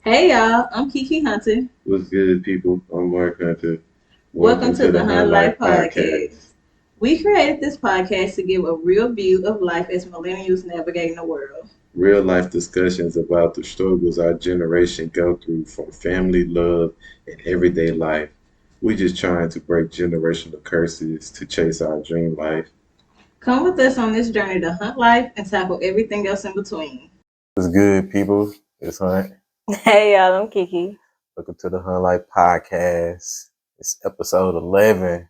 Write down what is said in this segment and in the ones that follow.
Hey y'all, I'm Kiki Hunter. What's good, people? I'm Marc and Keakea. Welcome Welcome to to the the Hunt Hunt Life Life Podcast. Podcast. We created this podcast to give a real view of life as millennials navigating the world. Real life discussions about the struggles our generation go through from family, love, and everyday life. We just trying to break generational curses to chase our dream life. Come with us on this journey to hunt life and tackle everything else in between. What's good, people? It's Hunt. Hey y'all, I'm Kiki. Welcome to the Hunt Life Podcast. It's episode 11.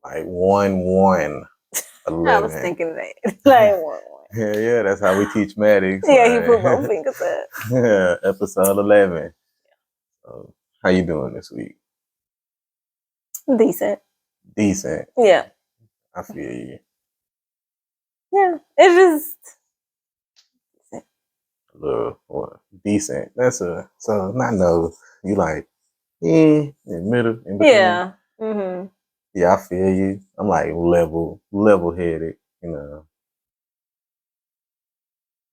Like 1 I was 11. thinking that. Like one. Yeah, that's how we teach medics. Yeah, he put both Like, fingers up. yeah, episode 11. So, how you doing this week? Decent. Decent. Yeah. I feel you. Yeah. It's just A little well, decent. So not no. You like in the middle, in between. yeah. Mm-hmm. Yeah, I feel you. I'm like level headed. You know,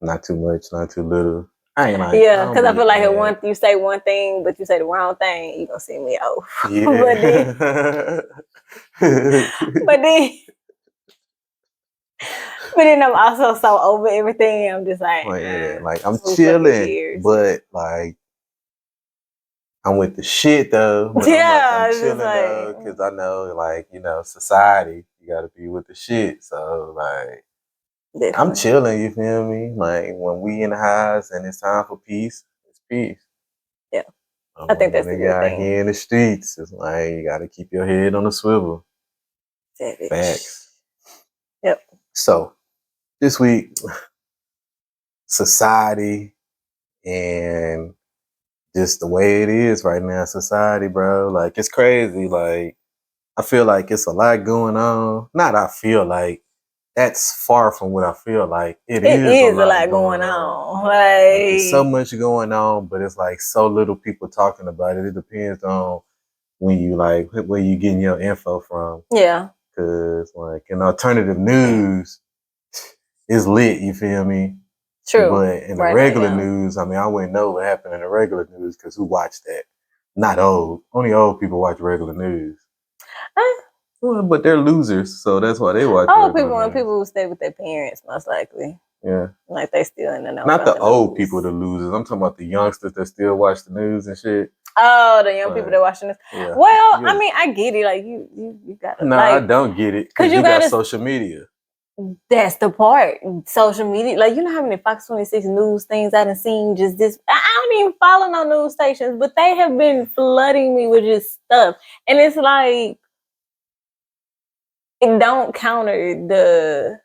not too much, not too little. I ain't like I Yeah, don't because I be feel like mad. you say one thing, but you say the wrong thing, you gonna see me off. Yeah. but then but then I'm also so over everything. I'm just like, Like yeah, like I'm who fucking chilling, cares? but like I'm with the shit though, but Yeah, I'm it's just chilling like though, cause I know like society, you gotta be with the shit. So like I'm definitely. chilling, you feel me? Like when we in the house and it's time for peace, it's peace. Yeah. I think When that's the they good got thing. here in the streets, it's like you gotta keep your head on the swivel. Savage. Facts. Yep. So this week, society and just the way it is right now, society, bro. Like it's crazy. Like I feel like it's a lot going on. Not I feel like that's far from what I feel like. It It is a is a lot lot going going on. on. Like it's so Like, much going on, but it's like so little people talking about it. It depends on when you like where you getting your info from. yeah, Cause like in alternative news is lit, you feel me? true. But in the Right now, regular yeah. news, I mean, I wouldn't know what happened in the regular news because who watched that? Not old. Only old people watch regular news. Eh, Well, but they're losers, so that's why they watch Old regular people and news. people who stay with their parents, most likely. Yeah. Like, they still in the know Not about the the old news. people, the losers. I'm talking about the youngsters that still watch the news and shit. Oh, the young people that watching this. Yeah. Well, Yeah. I mean, I get it. Like, you gotta, Nah, I don't get it because you got gotta, social media. that's the part. Social media. Like, you know how many Fox 26 news things I done seen just this. I don't even follow no news stations, but they have been flooding me with just stuff. And it's like, it don't counter the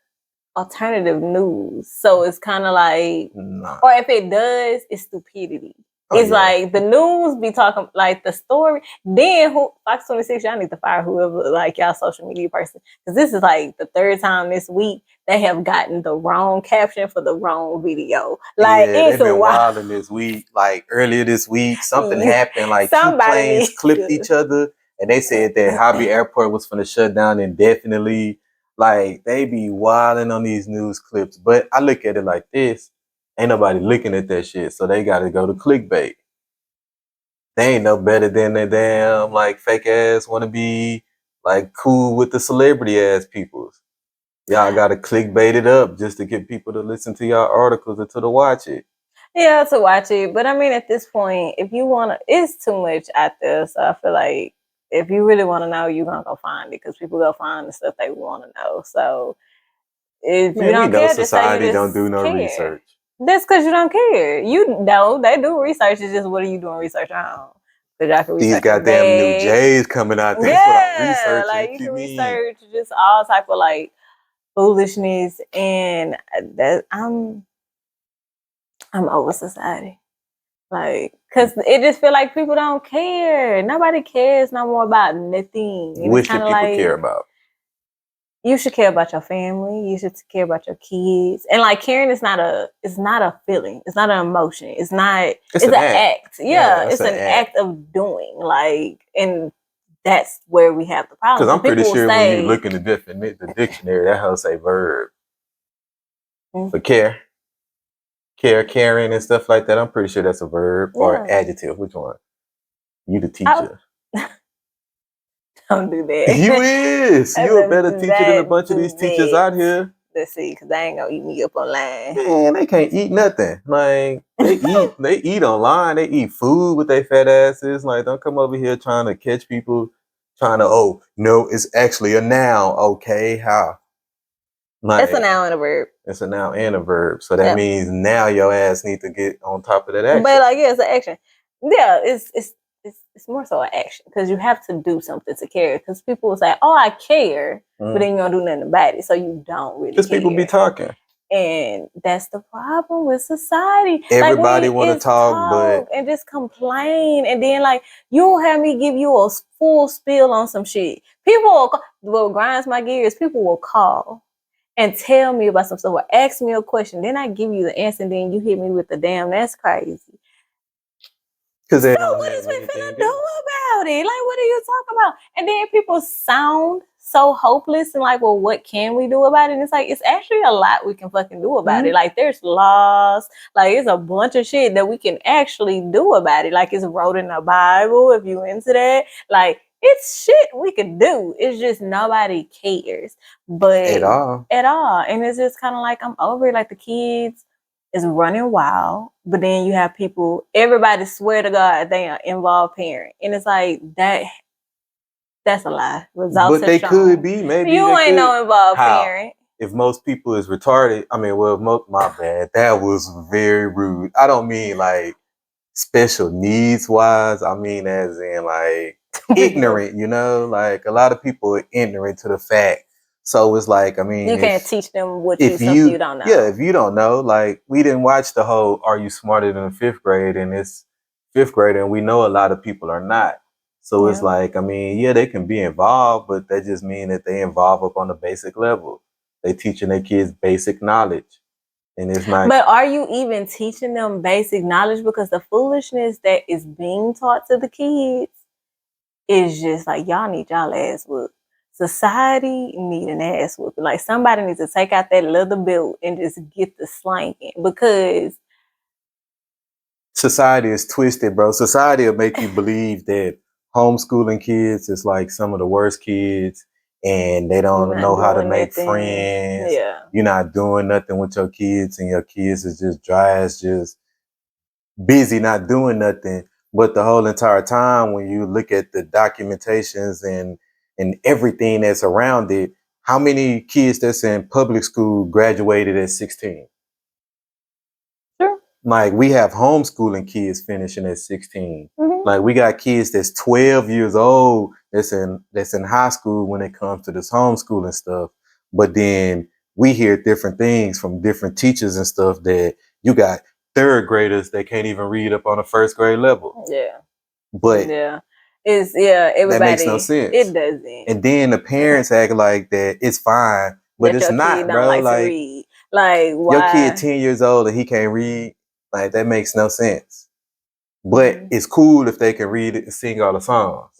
alternative news. So it's kind of like, Nah. or if it does, it's stupidity. Oh, it's yeah. like the news be talking like the story. Then Fox 26, y'all need to fire whoever like y'all social media person. Because this is like the third time this week they have gotten the wrong caption for the wrong video. Like yeah, it's they've been wild. wilding this week. Like earlier this week, something You, happened. Like two somebody planes needs clipped to. each other, and they said that Hobby Airport was going to shut down indefinitely. Like they be wilding on these news clips, but I look at it like this: ain't nobody looking at that shit, so they got to go to clickbait. They ain't no better than the damn like fake ass want to be like cool with the celebrity ass peoples. Y'all got to clickbait it up just to get people to listen to y'all articles or to watch it. Yeah, to watch it. But I mean, at this point, if you want to, it's too much out there. So I feel like if you really want to know, you're going to go find it because people go find the stuff they want to know. So if you Man, we don't know care, just say you society don't just do no care. research. That's because you don't care. You know, they do research. It's just what are you doing research on? Because y'all can These research a goddamn new bag. J's coming out. That's what I'm Yeah, researching. like you You can mean? research just all type of like foolishness, and that I'm over society. Like, cause it just feel like people don't care. Nobody cares no more about nothing. And What it's kind should of people care like about? you should care about your family. You should care about your kids. And like caring is it's not a feeling. It's not an emotion. It's not. It's It's an an act. act. Yeah, It's it's an an act. act of doing. Like, and that's where we have the problem. Because I'm pretty People will sure when you say, look in the dictionary, that hoe say verb for care. caring and stuff like that. I'm pretty sure that's a verb or Yeah. adjective. Which one? You the teacher. Don't do that. You is. You a better teacher than a bunch of these teachers out here. Let's see, because they ain't gonna eat me up online. Man, they can't eat nothing. Like they eat online. They eat food with their fat asses. Like, don't come over here trying to catch people. Trying to, oh no, it's actually a noun. Okay, how? Like, It's a noun and a verb. It's a noun and a verb. So that means now your ass need to get on top of that action. But like, yeah, it's an action. Yeah, it's more so an action because you have to do something to care. Because people will say, "Oh, I care," but then you don't do nothing about it, so you don't really. Because people be talking, and that's the problem with society. Everybody want to talk, but and just complain, and then like you'll have me give you a full spiel on some shit. People what grinds my gears. People will call and tell me about some stuff or ask me a question. Then I give you the answer, and then you hit me with the damn, that's crazy. Because so what is we finna do about it? Like, what are you talking about? And then people sound so hopeless and like, well, what can we do about it? And it's like, it's actually a lot we can fucking do about it. Like, there's laws, like it's a bunch of shit that we can actually do about it. Like, it's wrote in the Bible if you into that. Like, it's shit we could do. It's just nobody cares. But at all. And it's just kind of like, I'm over it. Like, the kids is running wild, but then you have people, everybody swear to God they are involved parent. And it's like, that's a lie. Results but they could be. Maybe you ain't no involved parent. If most people is retarded, I mean, well, my bad. That was very rude. I don't mean like special needs wise. I mean as in like ignorant, you know? Like a lot of people are ignorant to the fact. So it's like, I mean, you can't teach them what you don't know. Yeah, if you don't know, like we didn't watch the whole "Are You Smarter Than the Fifth Grade?" and it's fifth grade, and we know a lot of people are not. So it's like, I mean, yeah, they can be involved, but that just means that they involve up on the basic level. They teaching their kids basic knowledge, and it's not. But are you even teaching them basic knowledge? Because the foolishness that is being taught to the kids is just like, y'all need y'all ass whooped. Society need an ass whooping. Like somebody needs to take out that leather belt and just get the slanging because society is twisted, bro. Society will make you believe that homeschooling kids is like some of the worst kids and they don't know how to make friends. Yeah. You're not doing nothing with your kids and your kids is just dry as just busy not doing nothing. But the whole entire time when you look at the documentations and everything that's around it, how many kids that's in public school graduated at 16? Sure. Like we have homeschooling kids finishing at 16. Like we got kids that's 12 years old that's in high school when it comes to this homeschooling stuff. But then we hear different things from different teachers and stuff that you got third graders that can't even read up on a first grade level. Yeah. But everybody, that makes no sense. It doesn't. And then the parents act like that it's fine, but it's not, bro. Like why? Your kid 10 years old and he can't read, like that makes no sense. But it's cool if they can read it and sing all the songs.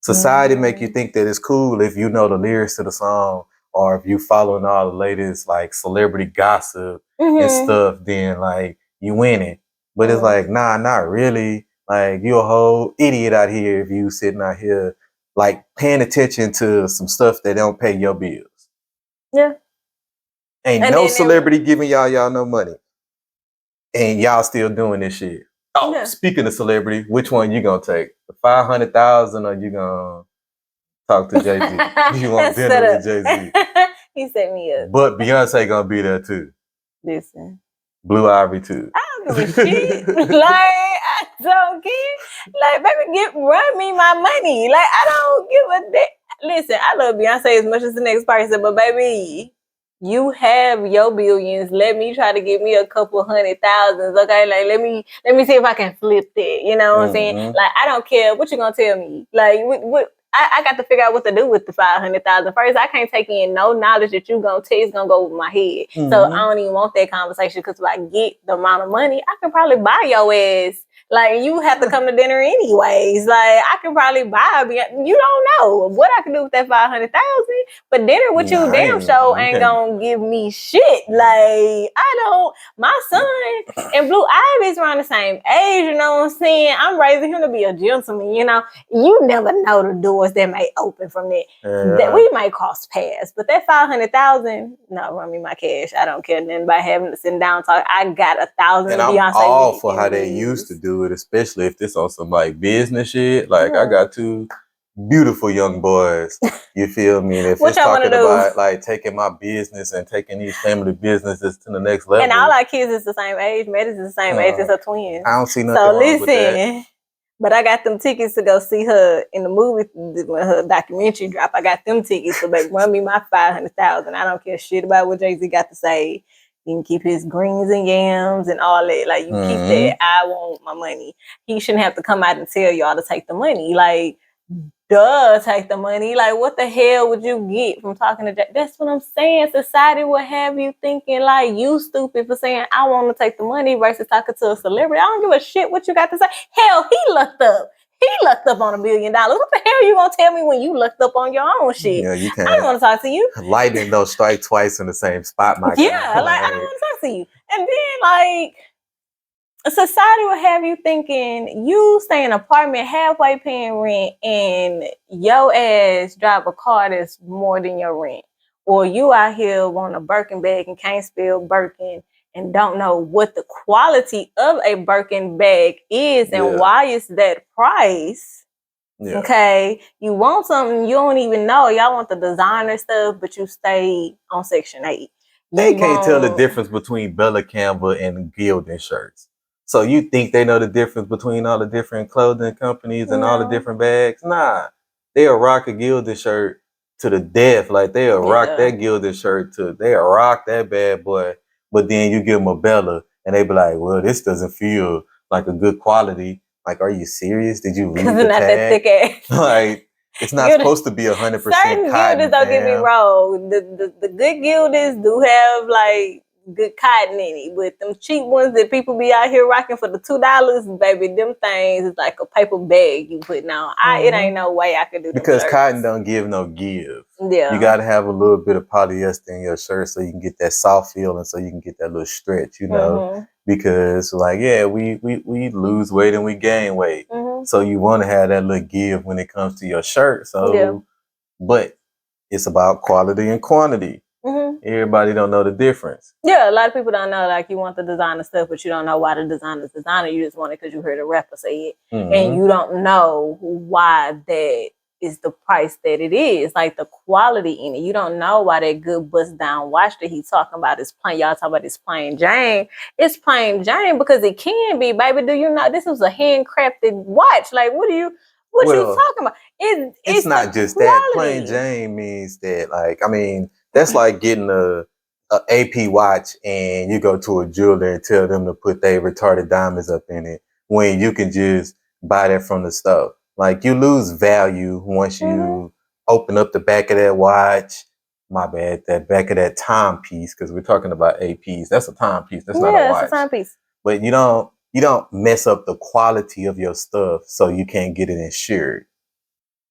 Society make you think that it's cool if you know the lyrics to the song or if you following all the latest like celebrity gossip and stuff, then like you winning. But it's like, nah, not really. Like you a whole idiot out here if you sitting out here like paying attention to some stuff that don't pay your bills. Yeah. Ain't no celebrity giving y'all no money. And y'all still doing this shit. Oh, speaking of celebrity, which one you gonna take? The 500,000 or you gonna talk to Jay-Z? You want dinner with Jay-Z? He set me up. But Beyonce gonna be there too. Listen. Blue Ivy too. I don't give a shit. Like, I don't care. Like, baby, run me my money. Like, I don't give a damn. Listen, I love Beyonce as much as the next person, but baby, you have your billions. Let me try to get me a couple 100,000. Okay, like let me see if I can flip that. You know what I'm saying? Like I don't care what you gonna tell me. Like what I got to figure out what to do with the 500,000 first. I can't take in no knowledge that you gonna tell. It's gonna go over my head. So I don't even want that conversation because if I get the amount of money, I can probably buy your ass Like, you have to come to dinner anyways. Like, I could probably buy. You don't know what I can do with that $500,000. But dinner with you, damn show ain't gonna give me shit. Like, I don't. My son and Blue Ivy's around the same age. You know what I'm saying? I'm raising him to be a gentleman. You know, you never know the doors that may open from that. That we might cross paths, but that $500,000, no, run me my cash. I don't care nothing about having to sit down and talk. I got 1,000. And I'm all for how they used to do it, especially if this on some like business shit. Like I got two beautiful young boys. You feel me? And if it's talking about like taking my business and taking these family businesses to the next level. And all our kids is the same age. Maddie's the same age as her twins. I don't see nothing wrong with that. But I got them tickets to go see her in the movie when her documentary drop. I got them tickets, so baby, run me my $500,000. I don't care shit about what Jay-Z got to say. You can keep his greens and yams and all that. Like, you keep that. I want my money. He shouldn't have to come out and tell y'all to take the money. Like, duh, take the money. Like, what the hell would you get from talking to Jay? That's what I'm saying. Society will have you thinking like you stupid for saying I want to take the money versus talking to a celebrity. I don't give a shit what you got to say. Hell, he looked up. He looked up on $1 billion. What the hell you gonna tell me when you looked up on your own shit? Yeah, you can't. I don't want to talk to you. Lightning don't strike twice in the same spot, my guy. Like I don't want to talk to you. And then like, society will have you thinking you stay in an apartment halfway paying rent and your ass drive a car that's more than your rent. Or you out here want a Birkin bag and can't spell Birkin and don't know what the quality of a Birkin bag is and why it's that price. Yeah. Okay, you want something you don't even know. Y'all want the designer stuff, but you stay on Section 8. They can't tell the difference between Bella Campbell and Gildan shirts. So you think they know the difference between all the different clothing companies and all the different bags? Nah, they'll rock a Gildan shirt to the death. Like they'll rock that Gildan shirt they'll rock that bad boy. But then you give them a Bella and they be like, well, this doesn't feel like a good quality. Like, are you serious? Did you read the tag? That thick ass. Like, it's not supposed to be 100% cotton. Certain Gilders, don't get me wrong. The good Gilders do have like good cotton in it, but them cheap ones that people be out here rocking for the $2, baby, them things is like a paper bag you putting on. It ain't no way I could do that. Because cotton don't give no give. Yeah. You gotta have a little bit of polyester in your shirt so you can get that soft feel and so you can get that little stretch, you know. Because like, we lose weight and we gain weight. So you want to have that little give when it comes to your shirt. So but it's about quality and quantity. Everybody don't know the difference. Yeah, a lot of people don't know. Like, you want the designer stuff, but you don't know why the designer's designer. You just want it because you heard a rapper say it, and you don't know why that is the price that it is. Like the quality in it, you don't know why that good bust down watch that he's talking about is plain. Y'all talking about this plain Jane. It's plain Jane because it can be, baby. Do you know this was a handcrafted watch? Like, what you talking about? It's not just that. Plain Jane means that, like, I mean. That's like getting a AP watch and you go to a jeweler and tell them to put their retarded diamonds up in it when you can just buy that from the store. Like, you lose value once you open up the back of that watch. My bad, that back of that timepiece, because we're talking about APs. That's a timepiece. That's not a watch. It's a timepiece. But you don't mess up the quality of your stuff so you can't get it insured.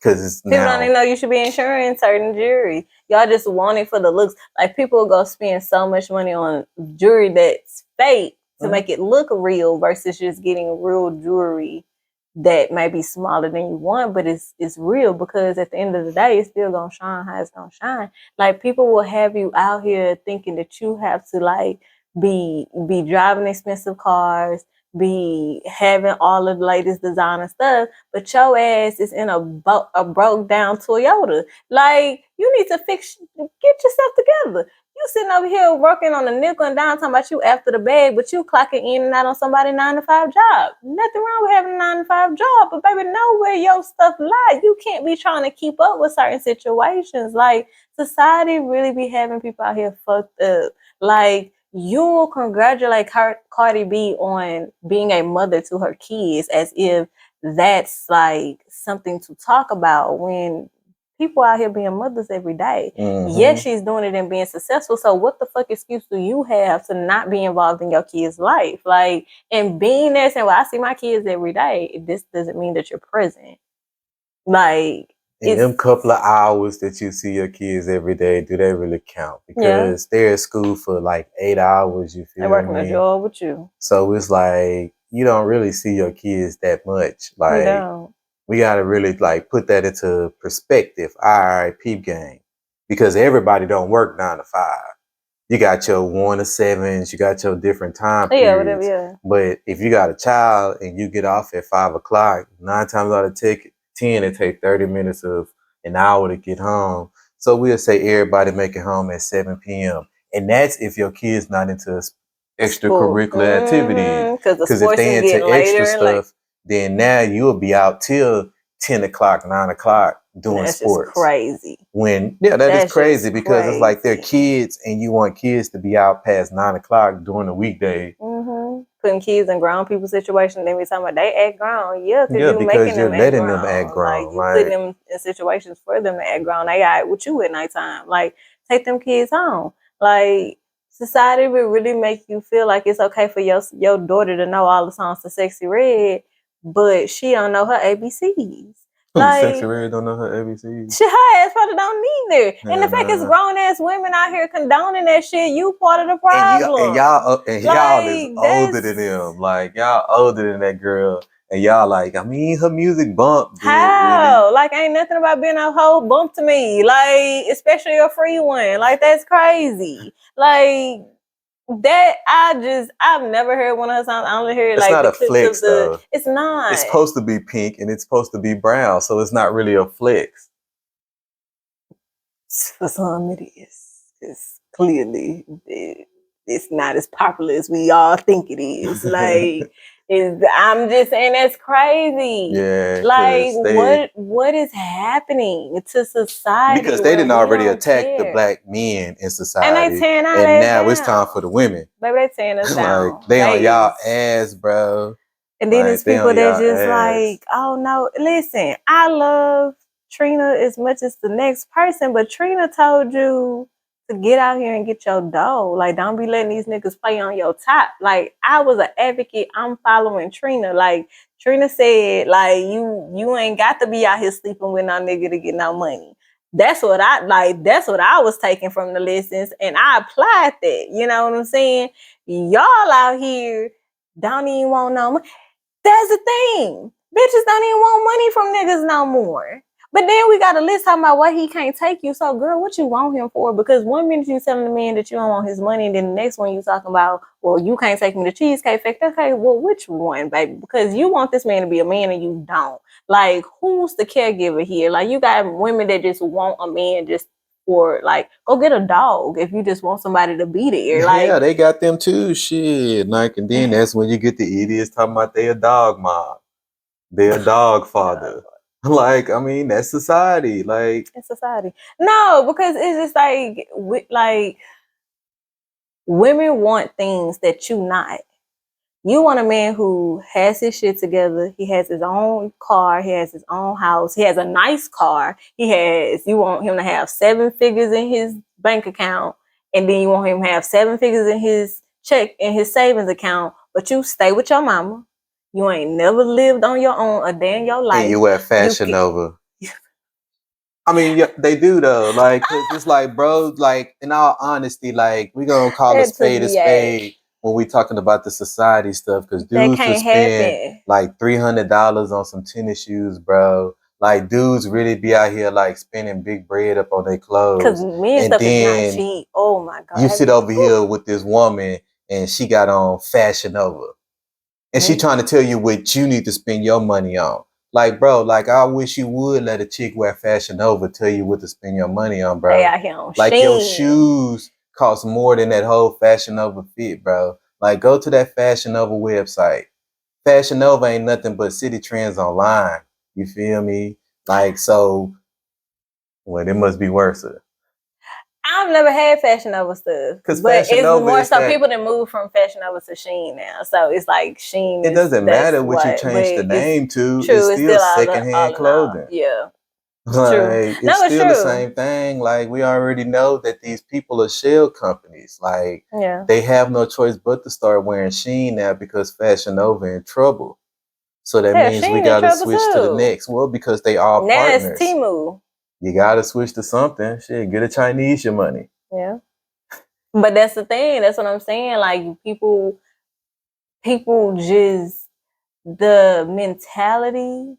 Because people don't even know you should be insuring certain jewelry. Y'all just want it for the looks. Like, people will go spend so much money on jewelry that's fake to make it look real versus just getting real jewelry that may be smaller than you want, but it's real because at the end of the day, it's still gonna shine how it's gonna shine. Like, people will have you out here thinking that you have to like be driving expensive cars, be having all of the latest designer stuff, but your ass is in a broke down Toyota. Like, you need to get yourself together. You sitting over here working on a nickel and dime talking about you after the bag, but you clocking in and out on somebody's 9-to-5 job. Nothing wrong with having a 9-to-5 job, but baby, know where your stuff lies. You can't be trying to keep up with certain situations. Like, society really be having people out here fucked up. Like, you'll congratulate Cardi B on being a mother to her kids as if that's like something to talk about when people out here being mothers every day. Mhm. Yes, she's doing it and being successful. So what the fuck excuse do you have to not be involved in your kid's life? Like, and being there saying, well, I see my kids every day. This doesn't mean that you're present. Like, In them couple of hours that you see your kids every day, do they really count? Because they're at school for like 8 hours, you feel they're working me? a job with you. So it's like you don't really see your kids that much. You Like don't. we gotta really like put that into perspective. All right, peep game. Because everybody don't work 9 to 5. You got your 1 to 7s, you got your different time Yeah, whatever, periods. yeah. But if you got a child and you get off at 5 o'clock, 9 times out of 10, it take 30 minutes of an hour to get home. So we'll say everybody make it home at 7 p.m. And that's if your kid's not into extracurricular activities. Because the Because if sports they is into getting extra later and later. stuff, then now you'll be out till 10 o'clock, 9 o'clock doing That's sports. just crazy. When that That's is crazy just because it's like they're crazy. kids and you want kids to be out past 9 o'clock during the weekday. Putting kids in grown people situations, then we talking about they act grown. Yeah, Yeah, you because making you're them letting act them grown. act grown. Like you Like, putting them in situations for them to act grown. They all right with you at nighttime. Like take them kids home. Like society will really make you feel like it's okay for your daughter to know all the songs to Sexy Red, but she don't know her ABCs. Like Sexy Red don't know her ABCs. her ass probably don't neither. And the fact is, Nah. grown ass women out here condoning that shit. You part of the problem. And y'all is Like, older than them. Like y'all older than that girl. And y'all like, I mean, her music bump. Did it how? really? Like, ain't nothing about being a whole bump to me. Like, especially a free one. Like, that's crazy. Like that. I've never heard one of her songs. I only heard It's like not the a clips flex of the. though. It's not. It's supposed to be pink and it's supposed to be brown, so it's not really a flex. For some, it is. It's clearly it's not as popular as we all think it is. Like, I'm just saying that's crazy. Yeah, like 'cause what is happening to society? because they didn't where we already don't attack the care? black men in And they society, tearing our and ass now it's down. time for the women. Baby, they tearing us Like down. they on y'all is. ass, bro. And then Like, it's they people on that y'all just ass. like, oh no, listen, I love Trina as much as the next person, but Trina told you to get out here and get your dough. Like, don't be letting these niggas play on your top. Like, I was an advocate. I'm following Trina. Like, Trina said, like, you ain't got to be out here sleeping with no nigga to get no money. That's what I was taking from the lessons, and I applied that. You know what I'm saying? Y'all out here don't even want no money. That's the thing. Bitches don't even want money from niggas no more. But then we got a list talking about why he can't take you. So, girl, what you want him for? Because one minute you telling the man that you don't want his money, and then the next one you talking about, well, you can't take me to Cheesecake Factory. Okay, well, which one, baby? Because you want this man to be a man and you don't. Like, who's the caregiver here? Like, you got women that just want a man just for, like, go get a dog if you just want somebody to be there. Like, yeah, they got them too. Shit, like, and then that's when you get the idiots talking about they a dog mom, they a dog father. Like, I mean, that's society. Like, in society. No, because it's just like women want things that you not. You want a man who has his shit together. He has his own car. He has his own house. He has a nice car. You want him to have 7 figures in his bank account. And then you want him to have 7 figures in his savings account. But you stay with your mama. You ain't never lived on your own a day in your life. and you wear Fashion Nova. I mean, yeah, they do though. Like, 'cause it's like, bro, like, in all honesty, like, we gonna call a spade when we talking about the society stuff, because dudes will spend like $300 on some tennis shoes, bro. Like, dudes really be out here like spending big bread up on their clothes. Because men stuff is not cheap. Oh my god! You sit over here with this woman and she got on Fashion Nova, and she trying to tell you what you need to spend your money on. Like, bro, like, I wish you would let a chick wear Fashion Nova tell you what to spend your money on, bro. They out here on like, Shein. Your shoes cost more than that whole Fashion Nova fit, bro. Like, go to that Fashion Nova website. Fashion Nova ain't nothing but City Trends online. You feel me? Like, so, well, it must be worse. I've never had Fashion Nova stuff, but it's more so people that move from Fashion Nova to Shein now. So it's like Shein. It doesn't matter what you change the name to. It's still secondhand clothing. Yeah. Like, it's No, it's still the true. same thing. Like, we already know that these people are shell companies. Like, Yeah. they have no choice but to start wearing Sheen now because Fashion Nova in trouble. So that Yeah, means she we in gotta trouble switch to the too. next. Well, because they all Now it's partners. Timu. You gotta switch to something. Shit, get a Chinese your money. Yeah. But that's the thing. That's what I'm saying. Like people just the mentality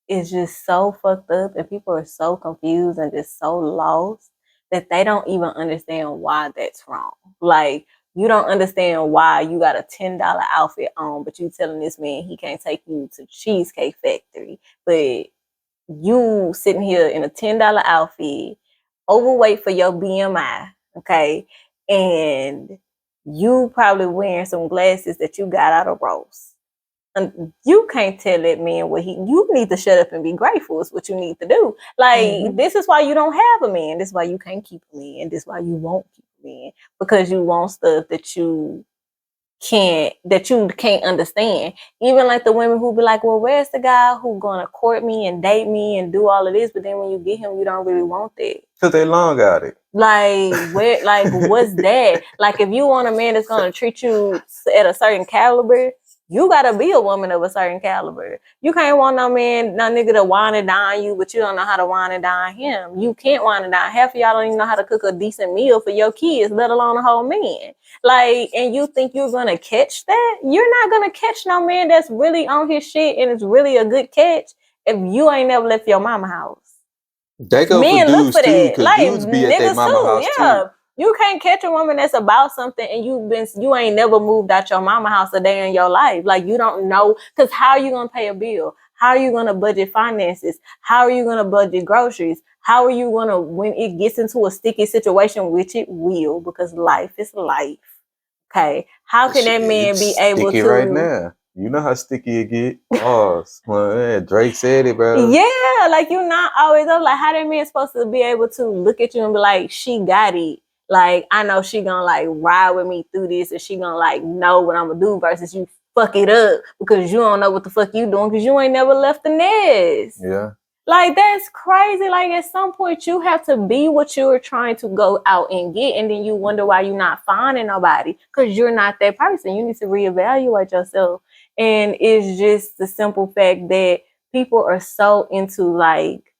is just so fucked up and people are so confused and just so lost that they don't even understand why that's wrong. Like you don't understand why you got a $10 outfit on, but you telling this man he can't take you to Cheesecake Factory. But you sitting here in a $10 outfit, overweight for your BMI, okay, and you probably wearing some glasses that you got out of Ross. And you can't tell that man what you need to shut up and be grateful is what you need to do. Like, this is why you don't have a man. This is why you can't keep a man. This is why you won't keep a man. Because you want stuff that you can't understand. Even like the women who be like, well, where's the guy who gonna court me and date me and do all of this? But then when you get him, you don't really want that. Cause they long got it. Like where, like what's that? Like if you want a man that's gonna treat you at a certain caliber, you gotta be a woman of a certain caliber. You can't want no man, no nigga to wine and dine you, but you don't know how to wine and dine him. You can't wine and dine. Half of y'all don't even know how to cook a decent meal for your kids, let alone a whole man. Like, and you think you're gonna catch that? You're not gonna catch no man that's really on his shit and it's really a good catch if you ain't never left your mama house. They go Men for look dudes for too, that. because Like dudes be at their niggas mama too. house Yeah. too. You can't catch a woman that's about something and you ain't never moved out your mama house a day in your life. Like you don't know, because how are you gonna pay a bill? How are you gonna budget finances? How are you gonna budget groceries? How are you gonna, when it gets into a sticky situation, which it will, because life is life. Okay. How can that man be It's able sticky to right now. You know how sticky it get. Oh, man, Drake said it, bro. Yeah, like you're not always up. Like how that man supposed to be able to look at you and be like, she got it. Like I know she gonna like ride with me through this, and she gonna like know what I'm gonna do. Versus you fuck it up because you don't know what the fuck you doing because you ain't never left the nest. Yeah. Like that's crazy. Like at some point you have to be what you're trying to go out and get, and then you wonder why you're not finding nobody because you're not that person. You need to reevaluate yourself, and it's just the simple fact that people are so into like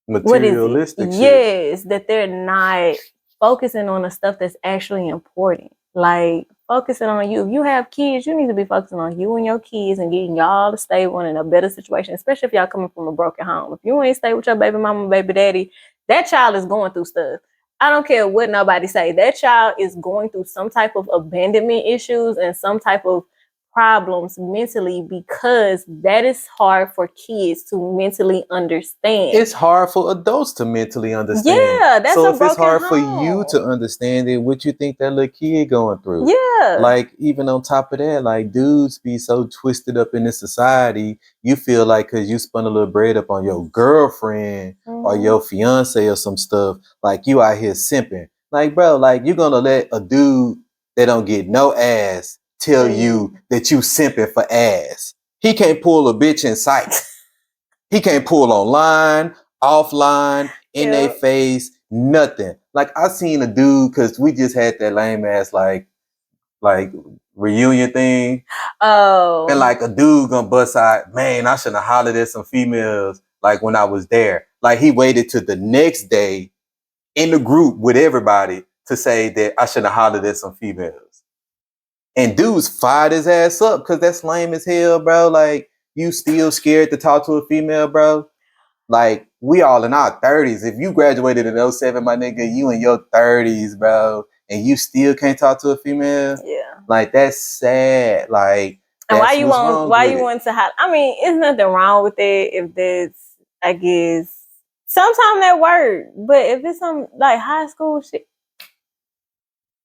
what is it? Materialistic shit. Yes, that they're not focusing on the stuff that's actually important. Like focusing on you. If you have kids, you need to be focusing on you and your kids and getting y'all to stable and in a better situation, especially if y'all coming from a broken home. If you ain't stay with your baby mama, baby daddy, that child is going through stuff. I don't care what nobody say. That child is going through some type of abandonment issues and some type of problems mentally because that is hard for kids to mentally understand. It's hard for adults to mentally understand. Yeah, that's so a if it's broken hard home. for you to understand it, what you think that little kid going through? Yeah. Like even on top of that, like dudes be so twisted up in this society. You feel like because you spun a little bread up on your girlfriend or your fiance or some stuff, like you out here simping. Like bro, like you gonna let a dude that don't get no ass tell you that you simping for ass? He can't pull a bitch in sight. He can't pull online, offline, in their face, nothing. Like I seen a dude because we just had that lame ass like reunion thing. Oh. And like a dude gonna bust out, man, I shouldn't have hollered at some females like when I was there. Like he waited to the next day in the group with everybody to say that I shouldn't have hollered at some females. And dudes fired his ass up because that's lame as hell, bro. Like you still scared to talk to a female, bro? Like, we all in our 30s. If you graduated in 07, my nigga, you in your 30s, bro, and you still can't talk to a female. Yeah. Like, that's sad. Like, and why you want to have, I mean, it's nothing wrong with it if there's, I guess, sometimes that work. But if it's some like high school shit,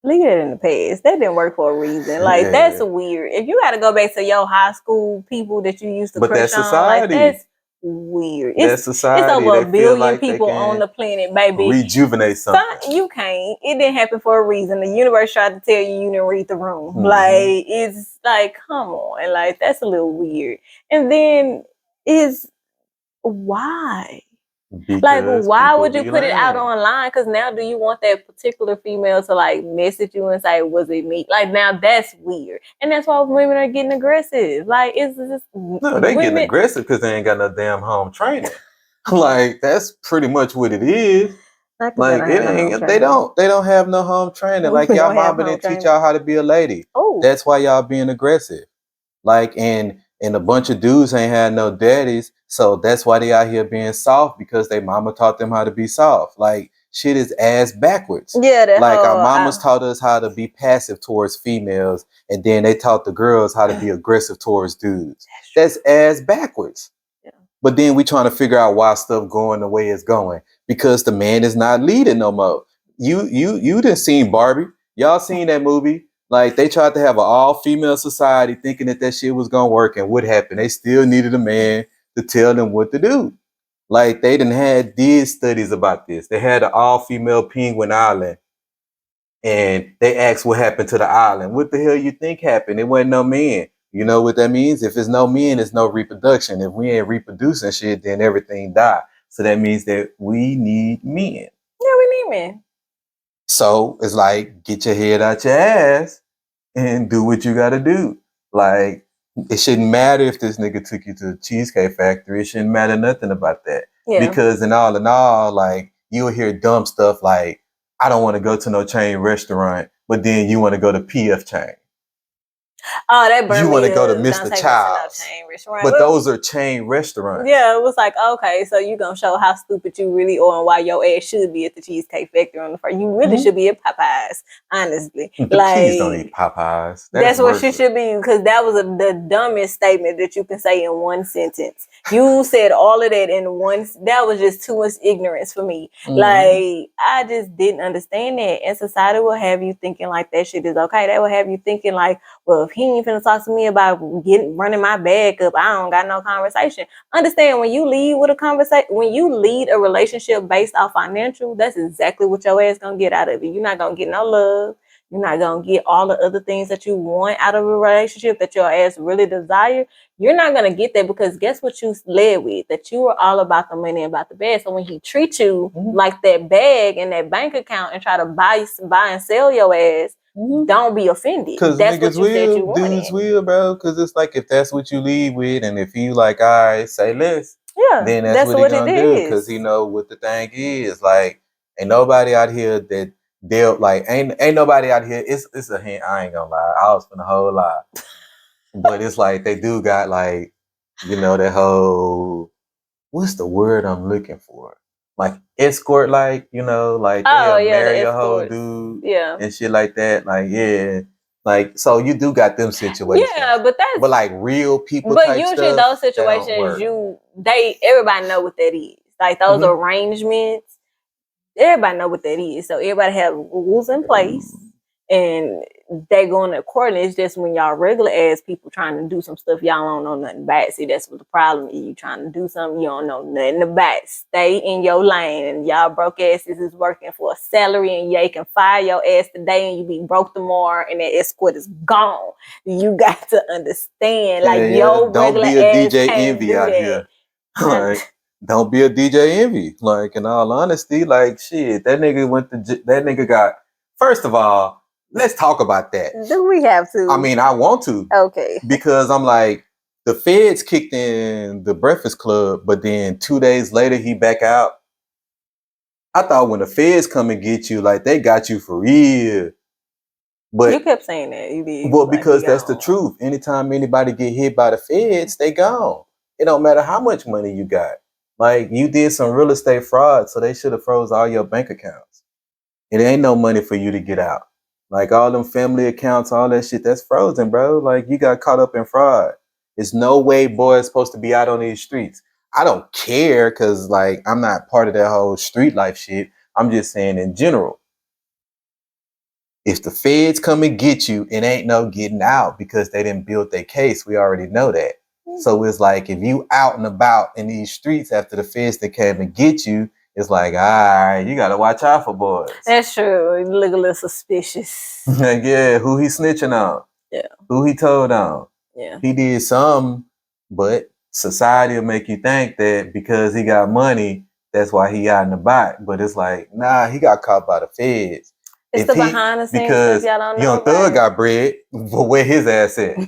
leave it in the past. That didn't work for a reason. Like, that's weird. If you got to go back to your high school people that you used to crush on, like, that's weird. It's over 1 billion like people on the planet, baby. Rejuvenate something. You can't. It didn't happen for a reason. The universe tried to tell you didn't read the room. Like, it's like, come on. Like, that's a little weird. And then is why? Like, Because why people would you be put it out lying. online? Because now, do you want that particular female to like message you and say, "Was it me?" Like, now that's weird, and that's why women are getting aggressive. Like, it's just No, they getting women. aggressive because they ain't got no damn home training. Like that's pretty much what it is. Not because they Like don't it have no home ain't. They training. don't have no home training. Like Women y'all don't have mama home didn't teach training. y'all how to be a lady. Oh, That's why y'all being aggressive. Like and a bunch of dudes ain't had no daddies, so that's why they out here being soft because they mama taught them how to be soft. Like shit is ass backwards. yeah, that Like our whole. mamas taught us how to be passive towards females, and then they taught the girls how to be aggressive towards dudes. That's ass backwards. Yeah. But then we trying to figure out why stuff going the way it's going because the man is not leading no more. You didn't seen Barbie. Y'all seen that movie? Like they tried to have an all female society, thinking that shit was gonna work, and what happened? They still needed a man to tell them what to do. Like they did studies about this. They had an all female penguin island, and they asked what happened to the island. What the hell you think happened? It wasn't no men. You know what that means? If it's no men, it's no reproduction. If we ain't reproducing shit, then everything die. So that means that we need men. Yeah, we need men. So it's like get your head out your ass and do what you gotta do. Like it shouldn't matter if this nigga took you to the Cheesecake Factory. It shouldn't matter nothing about that. Yeah. Because in all, like you'll hear dumb stuff like, I don't want to go to no chain restaurant, but then you want to go to PF chain. Oh, that burned You me want to go to up. Mr. Don't take me to no Child's. chain restaurant. But Well, those are chain restaurants. yeah, it was like, okay, so you gonna show how stupid you really are and why your ass should be at the Cheesecake Factory on the first. You really should be at Popeyes, honestly. The kids don't eat Popeyes. That's what she worthless. should be, because that was the dumbest statement that you can say in one sentence. You said all of that in one. That was just too much ignorance for me. Like, I just didn't understand that. And society will have you thinking like that shit is okay. They will have you thinking like, well, if he ain't finna talk to me about running my bag up, I don't got no conversation. Understand, when you lead with a conversation, when you lead a relationship based off financial, that's exactly what your ass gonna get out of it. You're not gonna get no love. You're not gonna get all the other things that you want out of a relationship that your ass really desire. You're not gonna get that, because guess what you led with? That you were all about the money and about the bag. So when he treats you like that bag and that bank account and try to buy and sell your ass, don't be offended. Because That's what niggas you said you will, wanted. dudes will, bro. Because it's like if that's what you lead with, and if you like, all right, say less, Yeah, then that's what he gonna it do. is. Because he know what the thing is. Like, ain't nobody out here that they'll like. Ain't nobody out here. It's a hint. I ain't gonna lie. I was finna whole lot, but it's like they do got like, that whole. What's the word I'm looking for? Like escort, like like they'll marry a whole dude, and shit like that. Like like so you do got them situations. Yeah, but like real people. But type usually stuff, those situations, everybody know what that is. Like those arrangements, everybody know what that is. So everybody have rules in place, and they going accordingly. It's just when y'all regular ass people trying to do some stuff y'all don't know nothing about. See, that's what the problem is. You trying to do something you don't know nothing about. Stay in your lane, and y'all broke asses is working for a salary, and they can fire your ass today, and you be broke tomorrow, and that escort is gone. You got to understand, like your don't regular be a ass DJ can't envy do out that. here. Like, don't be a DJ envy. Like, in all honesty, like shit, that nigga got. First of all, let's talk about that. Do we have to? I mean, I want to. Okay. Because I'm like, the feds kicked in the Breakfast Club, but then 2 days later he back out. I thought when the feds come and get you, like they got you for real. But you kept saying that. You did. Well, because that's the truth. Anytime anybody get hit by the feds, they gone. It don't matter how much money you got. Like you did some real estate fraud, so they should have froze all your bank accounts. It ain't no money for you to get out. Like all them family accounts, all that shit, that's frozen, bro. Like you got caught up in fraud. There's no way boy is supposed to be out on these streets. I don't care because like I'm not part of that whole street life shit. I'm just saying in general. If the feds come and get you, it ain't no getting out because they didn't build their case. We already know that. So it's like if you out and about in these streets after the feds that came and get you, it's like, all right, you gotta watch out for boys. That's true. You look a little suspicious. Like, yeah, who he snitching on? Yeah. Who he told on? Yeah. He did some, but society will make you think that because he got money, That's why he out in the back. But it's like, nah, he got caught by the feds. It's the behind the scenes stuff Because y'all don't know Young about. Thug got bread for where his ass at.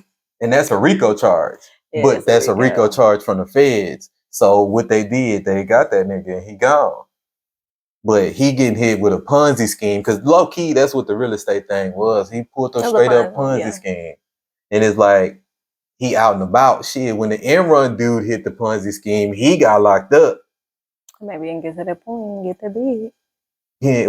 And that's a RICO charge. Yeah, but it's that's a RICO Rico. charge from the feds. So what they did, they got that nigga and he gone. But he getting hit with a Ponzi scheme because low key, that's what the real estate thing was. He pulled a It was a straight up Ponzi, Ponzi yeah. scheme. And it's like, he out and about. Shit, when the Enron dude hit the Ponzi scheme, he got locked up. Maybe he can get to that point and get the big. Duh.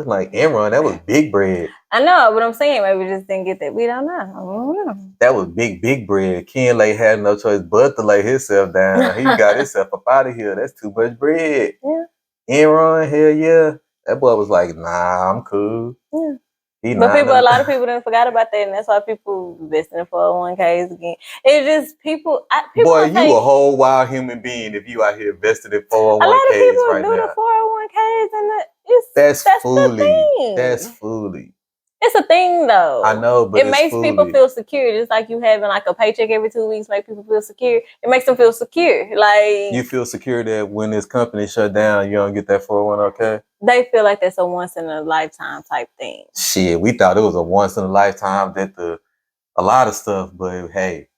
Like Enron, that was big bread. I know, but I'm saying maybe just didn't get that beat. I don't know. That was big bread. Ken Lay had no choice but to lay himself down. He got himself up out of here. That's too much bread. Yeah. Enron, hell yeah. That boy was like, nah, I'm cool. Yeah. But a lot of people didn't forgot about that, and that's why people investing in 401ks again. It's just people. Boy, you a whole wild human being if you out here invested in 401ks right now. A lot of people do the 401ks, and that's foolish. the thing. That's foolish. It's a thing though. I know, but it makes people feel secure. It's like you having like a paycheck every 2 weeks make people feel secure. It makes them feel secure. Like you feel secure that when this company shut down, you don't get that 401k? They feel like that's a once in a lifetime type thing. Shit, we thought it was a once in a lifetime a lot of stuff, but hey,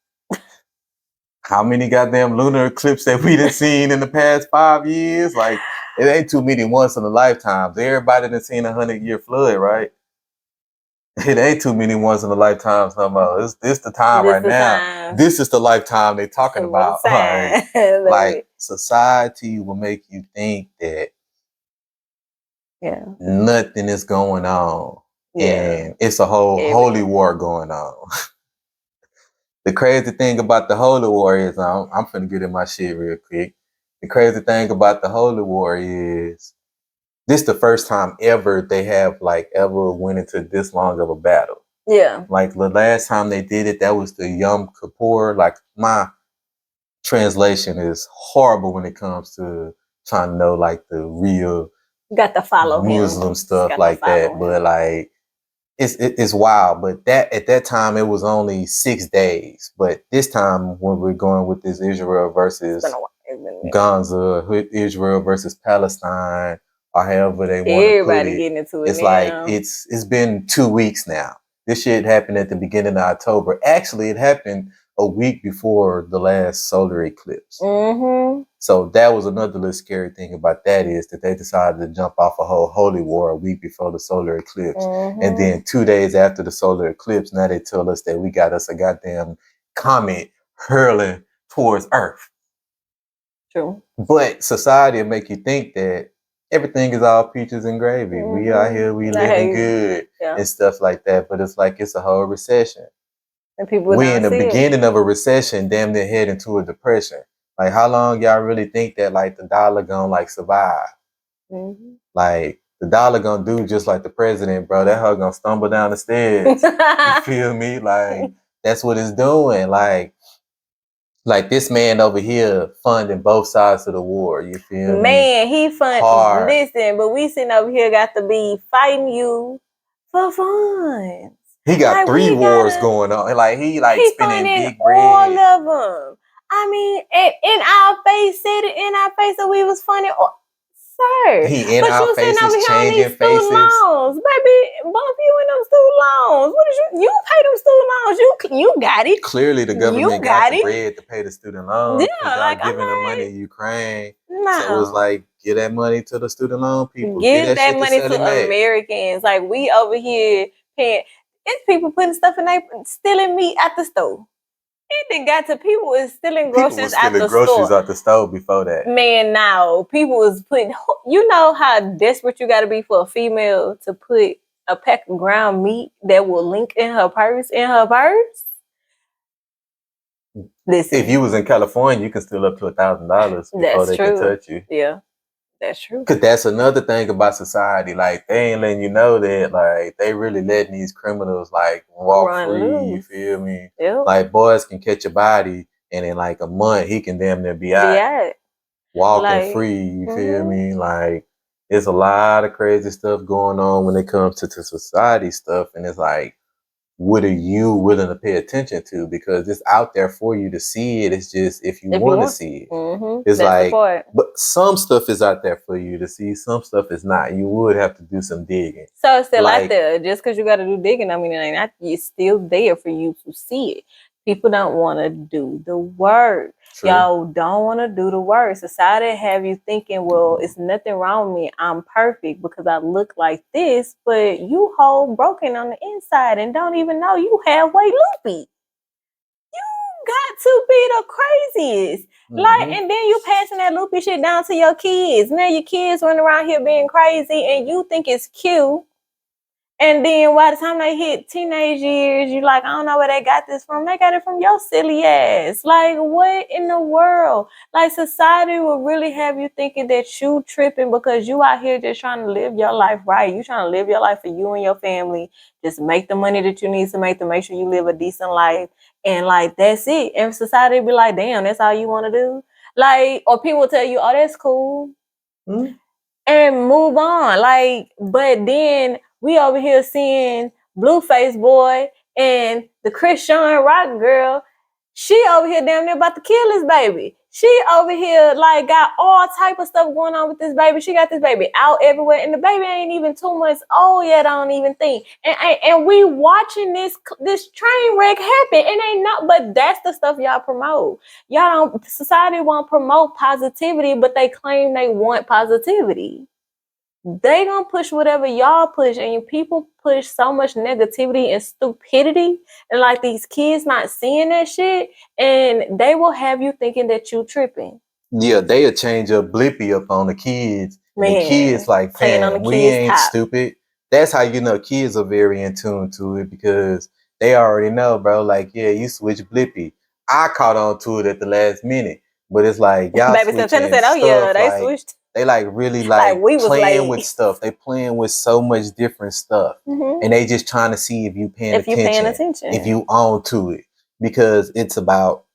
how many goddamn lunar eclipses that we done seen in the past 5 years? Like, it ain't too many once in a lifetime. Everybody done seen 100-year flood, right? It ain't too many once in a lifetime no more. This the time right now. This is the lifetime they talking about. Like society will make you think that nothing is going on. And it's a whole holy war going on. The crazy thing about the holy war is, I'm finna get in my shit real quick. The crazy thing about the holy war is, this the first time ever they have ever went into this long of a battle. Yeah. Like the last time they did it, that was the Yom Kippur. Like my translation is horrible when it comes to trying to know like the real you got to follow Muslim stuff like that. But like it's wild. But at that time it was only 6 days. But this time when we're going with this Israel versus Gaza, Israel versus Palestine, or however they want to put it. Everybody getting into it. It's like it's been 2 weeks now. This shit happened at the beginning of October. Actually, it happened a week before the last solar eclipse. Mm-hmm. So that was another little scary thing about that is that they decided to jump off a whole holy war a week before the solar eclipse. Mm-hmm. And then 2 days after the solar eclipse, now they tell us that we got us a goddamn comet hurling towards Earth. True. But society will make you think that everything is all peaches and gravy. Mm-hmm. We out here, we living good and stuff like that. But it's like it's a whole recession. And people we in the beginning of a recession, damn near head into a depression. Like how long y'all really think that like the dollar gonna survive? Mm-hmm. Like the dollar gonna do just like the president, bro. That hoe gonna stumble down the stairs. You feel me? Like that's what it's doing. Like this man over here funding both sides of the war. You feel me? Man, he funding. Listen, but we sitting over here got to be fighting you for fun. He got 3 wars going on. Like he spending big bread. All of them. I mean, in our face, said it in our face that we was funny. Sir, he in our faces, changing faces. Loans. Baby, bump you in them student loans. What did you pay them student loans? You got it. Clearly, the government got the bread to pay the student loans. Yeah, like giving the money to Ukraine. No. So it was like, give that money to the student loan people. Give that money to Americans. Like we over here paying. It's people putting stuff in there, stealing meat at the store. It done got to people was stealing groceries out the store. Groceries out the store before that. Man, now people was putting. You know how desperate you got to be for a female to put a pack of ground meat that will link in her purse. Listen, if you was in California, you can steal up to $1,000 before they can touch you. Yeah. That's true. Cause that's another thing about society. Like they ain't letting you know that like they really letting these criminals like walk free. Loose. You feel me? Yep. Like boys can catch a body and in like a month he can damn near be out. Walking free. You feel me? Like there's a lot of crazy stuff going on when it comes to society stuff. And it's like what are you willing to pay attention to? Because it's out there for you to see it. It's just if you want to see it. It's That's the like, part. but some stuff is out there for you to see. Some stuff is not. You would have to do some digging. So it's still Like- out there. Just because you got to do digging, I mean, it ain't not, it's still there for you to see it. People don't want to do the work. True. Y'all don't want to do the work. Society have you thinking, well, it's nothing wrong with me. I'm perfect because I look like this, but you whole broken on the inside and don't even know you halfway loopy. You got to be the craziest. Like, and then you passing that loopy shit down to your kids. Now your kids running around here being crazy and you think it's cute. And then by the time they hit teenage years, you like, I don't know where they got this from. They got it from your silly ass. Like, what in the world? Like, society will really have you thinking that you tripping because you out here just trying to live your life right. You trying to live your life for you and your family. Just make the money that you need to make sure you live a decent life. And like, that's it. And society will be like, damn, that's all you want to do? Like, or people will tell you, oh, that's cool. Mm-hmm. And move on. Like, but then we over here seeing Blueface Boy and the Christian Rock girl. She over here damn near about to kill his baby. She over here like got all type of stuff going on with this baby. She got this baby out everywhere, and the baby ain't even 2 months old yet. I don't even think. And we watching this train wreck happen, and ain't not. But that's the stuff y'all promote. Y'all don't. Society won't promote positivity, but they claim they want positivity. They gonna push whatever y'all push, and people push so much negativity and stupidity, and like these kids not seeing that shit, and they will have you thinking that you tripping. Yeah, they'll change a blippy up on the kids. And Man, the kids like, playing on fam, the we kids' ain't top. stupid. That's how you know kids are very in tune to it because they already know, bro. Like, yeah, you switch blippy. I caught on to it at the last minute. But it's like y'all Baby switching Santana said, "Oh stuff, yeah, they like, switched. they like really Like like we was playing late. with stuff. They playing with so much different stuff. Mm-hmm. And they just trying to see if you paying If you paying attention. attention. If you on to it. Because it's about,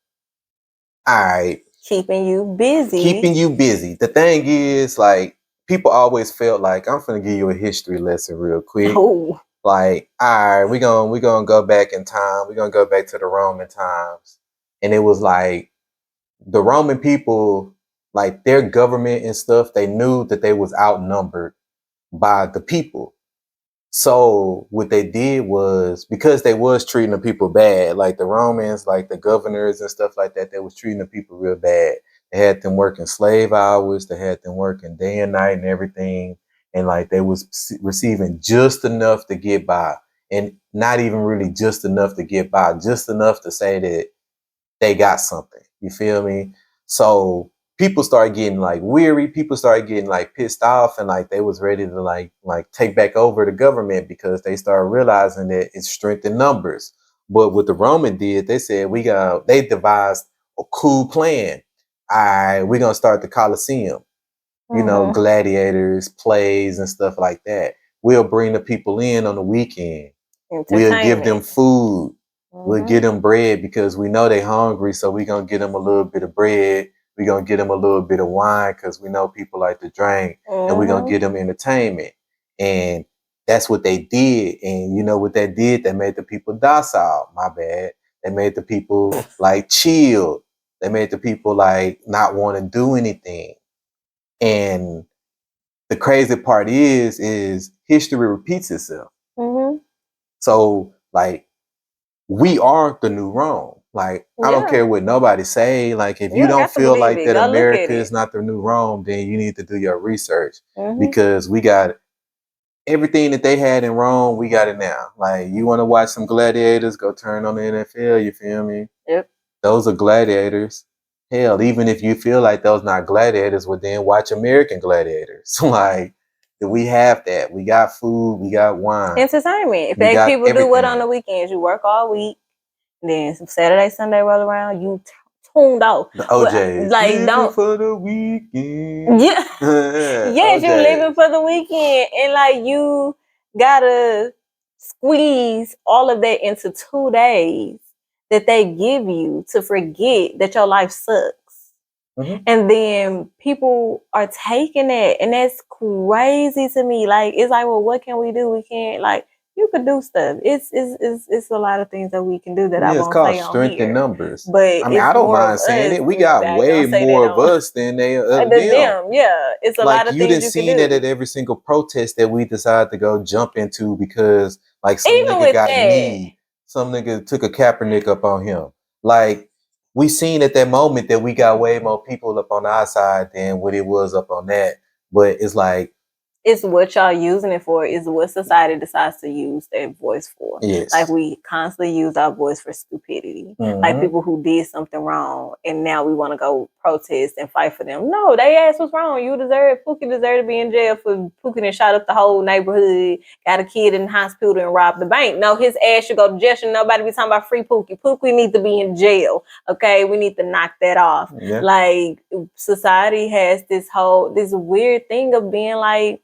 all right, keeping you busy. keeping you busy. The thing is, like, people always felt like, I'm finna give you a history lesson real quick. Oh, Like, all right, we gonna go back in time. We're gonna go back to the Roman times. And it was like the Roman people, like their government and stuff, they knew that they was outnumbered by the people. So what they did was, because they was treating the people bad, like the Romans, like the governors and stuff like that, they was treating the people real bad. They had them working slave hours. They had them working day and night and everything. And like they was receiving just enough to get by, and not even really just enough to get by, just enough to say that they got something. You feel me? So people started getting like weary. People started getting like pissed off, and like they was ready to like take back over the government because they started realizing that it's strength in numbers. But what the Roman did, they said they devised a cool plan. All right, we're gonna start the Colosseum. You know, gladiators, plays, and stuff like that. We'll bring the people in on the weekend. We'll give them food. We'll get them bread because we know they hungry. So we're going to get them a little bit of bread. We're going to get them a little bit of wine because we know people like to drink. And we're going to get them entertainment. And that's what they did. And you know what they did? They made the people docile. My bad. They made the people like chill. They made the people like not want to do anything. And the crazy part is history repeats itself. So like, we are the new Rome. Like, I don't care what nobody say. Like, if you don't feel like that America is not the new Rome, then you need to do your research because we got everything that they had in Rome. We got it now. Like, you want to watch some gladiators? Go turn on the NFL. You feel me? Yep. Those are gladiators. Hell, even if you feel like those not gladiators, well, then watch American Gladiators. Like, we have that. We got food. We got wine. Entertainment. If they people do what on the weekends? You work all week. Then Saturday, Sunday roll around, you tuned out. The OJs. Like, living don't for the weekend. Yeah. Yes, you living for the weekend. And like you gotta squeeze all of that into 2 days that they give you to forget that your life sucks. And then people are taking it, and that's crazy to me. Like, it's like, well, what can we do? We can't, like, you could do stuff. It's a lot of things that we can do that I Yeah, it's won't called say on strength in here. numbers. But I mean, it's I don't more of mind saying us. it. We got I way don't say that more of on us than they of the them. them. Yeah, it's a lot Like of you things done you can seen that do. at every single protest that we decided to go jump into because like some Even nigga with got that, knee, some nigga took a Kaepernick up on him. Like we seen at that moment that we got way more people up on our side than what it was up on that. But it's like, it's what y'all using it for. Is what society decides to use their voice for. yes. Like we constantly use our voice for stupidity. Like people who did something wrong, and now we want to go protest and fight for them. No, they asked what's wrong. You deserve Pookie deserve to be in jail for Pookie and shot up the whole neighborhood, got a kid in the hospital and robbed the bank. No, his ass should go to jail. Should nobody be talking about free Pookie. Pookie needs to be in jail. Okay, we need to knock that off. Yeah. Like society has this weird thing of being like,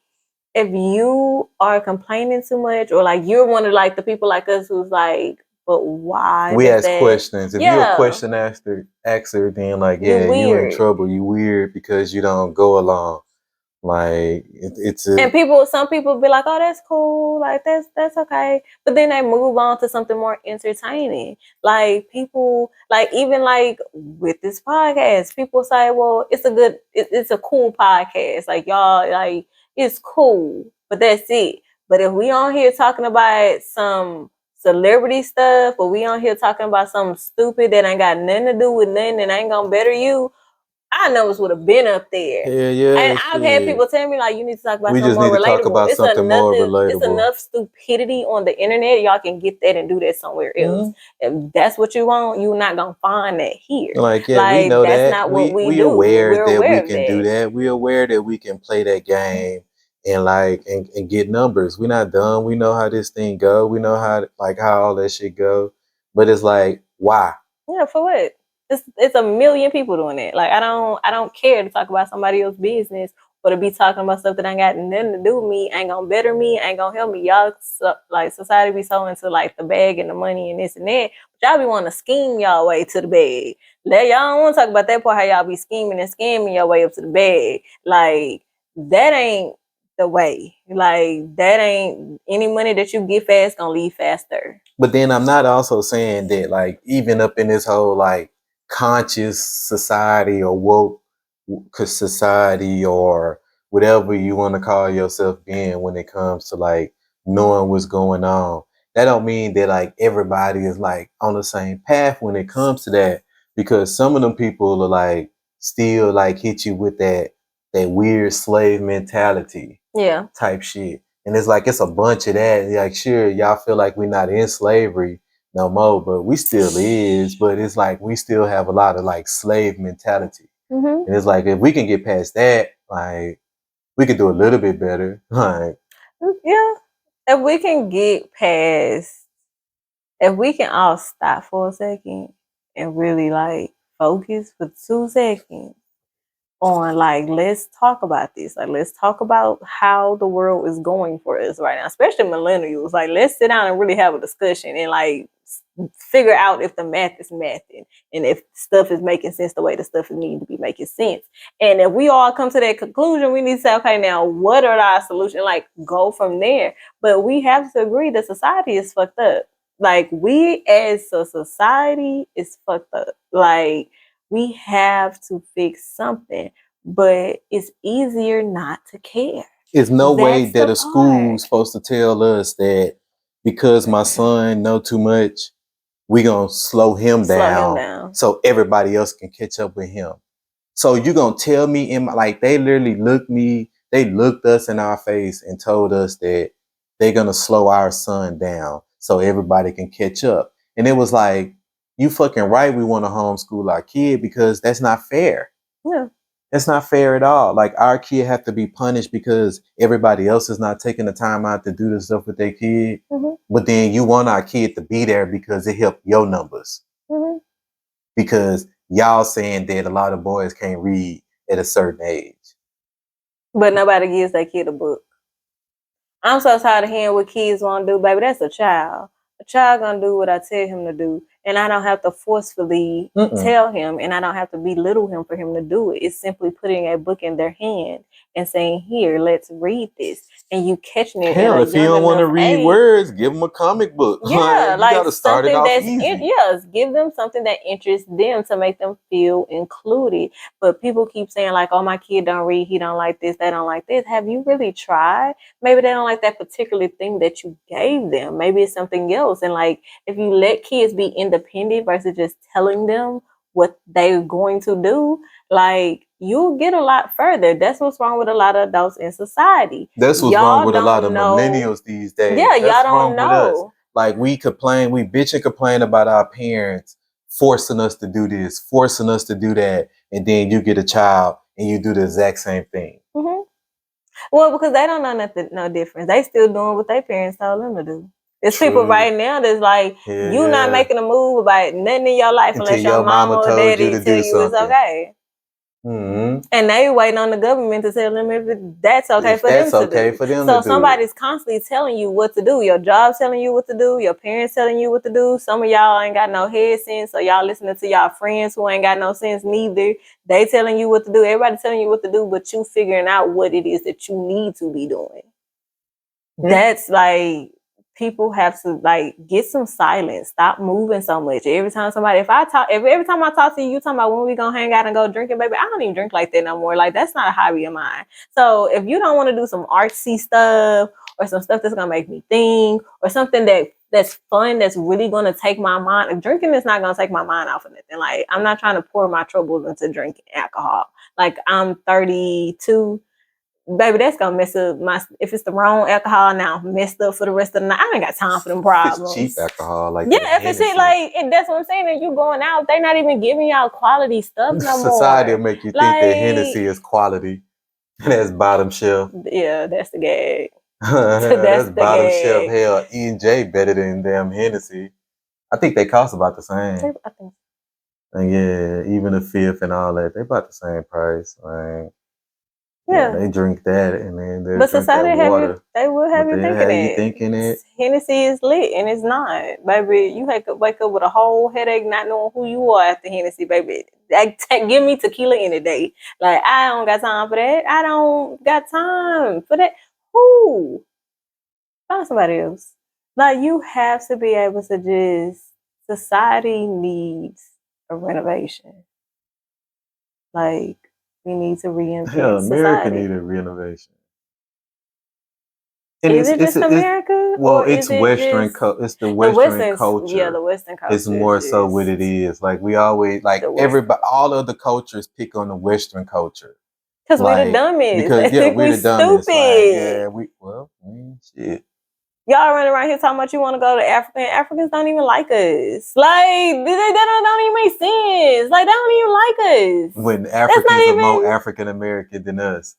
if you are complaining too much, or like you're one of like the people like us who's like, but why? We ask that? questions. If you're a question asker, then like, yeah, you in trouble. You weird because you don't go along. Like it's a, and some people be like, oh, that's cool, like that's okay, but then they move on to something more entertaining. Like people, like even like with this podcast, people say, well, it's a cool podcast, like y'all, like it's cool, but that's it. But if we on here talking about some celebrity stuff, or we on here talking about something stupid that ain't got nothing to do with nothing and ain't gonna better you, I know it would have been up there. yeah, and I've had people tell me like, you need to talk about we something just more need to relatable. talk about something more relatable. It's enough stupidity on the internet. Y'all can get that and do that somewhere else. If that's what you want, you're not gonna find that here. Like, yeah, we know that's that. not what we do. do. We're aware that we can that. do that. We're aware that we can play that game and like and get numbers. We're not dumb. We know how this thing go. We know how all that shit go. But it's like, why? Yeah, for what? It's a million people doing it. Like I don't care to talk about somebody else's business, or to be talking about stuff that ain't got nothing to do with me, ain't gonna better me, ain't gonna help me. Y'all like society be so into like the bag and the money and this and that, but y'all be wanting to scheme y'all way to the bag. Y'all don't want to talk about that part, how y'all be scheming and scamming your way up to the bag. Like that ain't the way. Like that ain't any money that you get fast gonna leave faster. But then I'm not also saying that like even up in this whole like conscious society or woke society or whatever you want to call yourself being when it comes to like knowing what's going on, that don't mean that like everybody is like on the same path when it comes to that, because some of them people are like still like hit you with that weird slave mentality type shit. And it's like, it's a bunch of that. Like, sure, y'all feel like we're not in slavery no more, but we still is. But it's like, we still have a lot of like slave mentality. And it's like, if we can get past that, like, we could do a little bit better. Like, yeah. If we can get past, if we can all stop for a second and really like focus for 2 seconds on like, let's talk about this. Like, let's talk about how the world is going for us right now, especially millennials. Like, let's sit down and really have a discussion and like figure out if the math is mathing and if stuff is making sense the way the stuff needs to be making sense. And if we all come to that conclusion, we need to say, okay, now what are our solutions? Like, go from there. But we have to agree that society is fucked up. Like, we as a society is fucked up. Like, we have to fix something, but it's easier not to care. There's no way that a school's supposed to tell us that because my son know too much, we gonna slow him down so everybody else can catch up with him. So you gonna tell me like they literally looked us in our face and told us that they're gonna slow our son down so everybody can catch up. And it was like, you fucking right, we want to homeschool our kid because that's not fair. Yeah. That's not fair at all. Like, our kid have to be punished because everybody else is not taking the time out to do the stuff with their kid. But then you want our kid to be there because it helped your numbers. Because y'all saying that a lot of boys can't read at a certain age. But nobody gives that kid a book. I'm so tired of hearing what kids want to do, baby. That's a child. A child gonna do what I tell him to do, and I don't have to forcefully tell him, and I don't have to belittle him for him to do it. It's simply putting a book in their hand and saying, "Here, let's read this." and you catching it Hell, at a if you young don't want to enough read age. words, give them a comic book. Yeah, You like got to start it something off that's easy. yes, give them something that interests them to make them feel included. But people keep saying like, "Oh, my kid don't read. He don't like this. They don't like this." Have you really tried? Maybe they don't like that particular thing that you gave them. Maybe it's something else. And like, if you let kids be independent versus just telling them what they're going to do, like you'll get a lot further. That's what's wrong with a lot of adults in society. That's what's wrong Y'all with a lot of don't know. millennials these days. Yeah, y'all That's don't wrong with us. know. Like we complain, we bitch and complain about our parents forcing us to do this, forcing us to do that, and then you get a child and you do the exact same thing. Mm-hmm. Well, because they don't know nothing, no difference. They still doing what their parents told them to do. There's people True. right now that's like, Yeah, you not making a move about nothing in your life until unless your mama or told daddy you to tell do you it's something. okay. Mm-hmm. And they waiting on the government to tell them if that's okay If for that's them to okay do. for them So to do. somebody's constantly telling you what to do. Your job telling you what to do. Your parents telling you what to do. Some of y'all ain't got no head sense, so y'all listening to y'all friends who ain't got no sense neither. They telling you what to do. Everybody telling you what to do, but you figuring out what it is that you need to be doing. That's like people have to like get some silence. Stop moving so much. Every time every time I talk to you, you talking about when we gonna hang out and go drinking, baby. I don't even drink like that no more. Like that's not a hobby of mine. So if you don't want to do some artsy stuff or some stuff that's gonna make me think or something that's fun, that's really gonna take my mind. Drinking is not gonna take my mind off of anything. Like I'm not trying to pour my troubles into drinking alcohol. Like I'm 32. Baby, that's gonna mess up if it's the wrong alcohol now, messed up for the rest of the night. I ain't got time for them problems. It's cheap alcohol, like yeah, if it's like, and that's what I'm saying. And you going out, they're not even giving y'all quality stuff no more. Society will make you think that Hennessy is quality, and that's bottom shelf. Yeah, that's the gag. That's bottom shelf. Hell, E&J better than damn Hennessy. I think they cost about the same. I think. And yeah, even the fifth and all that, they about the same price. Like, yeah, they drink that and then they but drink society that water. They will have you thinking it. Hennessy is lit and it's not, baby. You wake up with a whole headache, not knowing who you are after Hennessy, baby. Give me tequila any day. Like I don't got time for that. I don't got time for that. Who? Find somebody else. Like you have to be able to just. Society needs a renovation. Like we need to reinvent Hell, America society. need a renovation. And is it just America? Well, or it's is Western. It's the Western culture. Yeah, the Western culture. It's more so what it is. Like we always like everybody. All other cultures pick on the Western culture. Because we the dumbest. Because we're the dumbest. Stupid. Like, shit. Y'all running around here talking about you want to go to Africa. Africans don't even like us. Like that don't even make sense. Like they don't even like us. When Africans are more African American than us.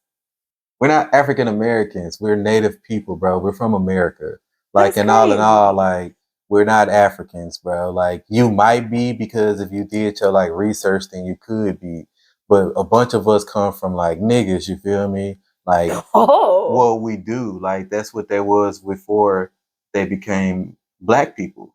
We're not African Americans. We're native people, bro. We're from America. Like, and all in all, like, we're not Africans, bro. Like, you might be because if you did your like research, then you could be. But a bunch of us come from like niggas. You feel me? Like, what we do, like that's what there was before they became black people.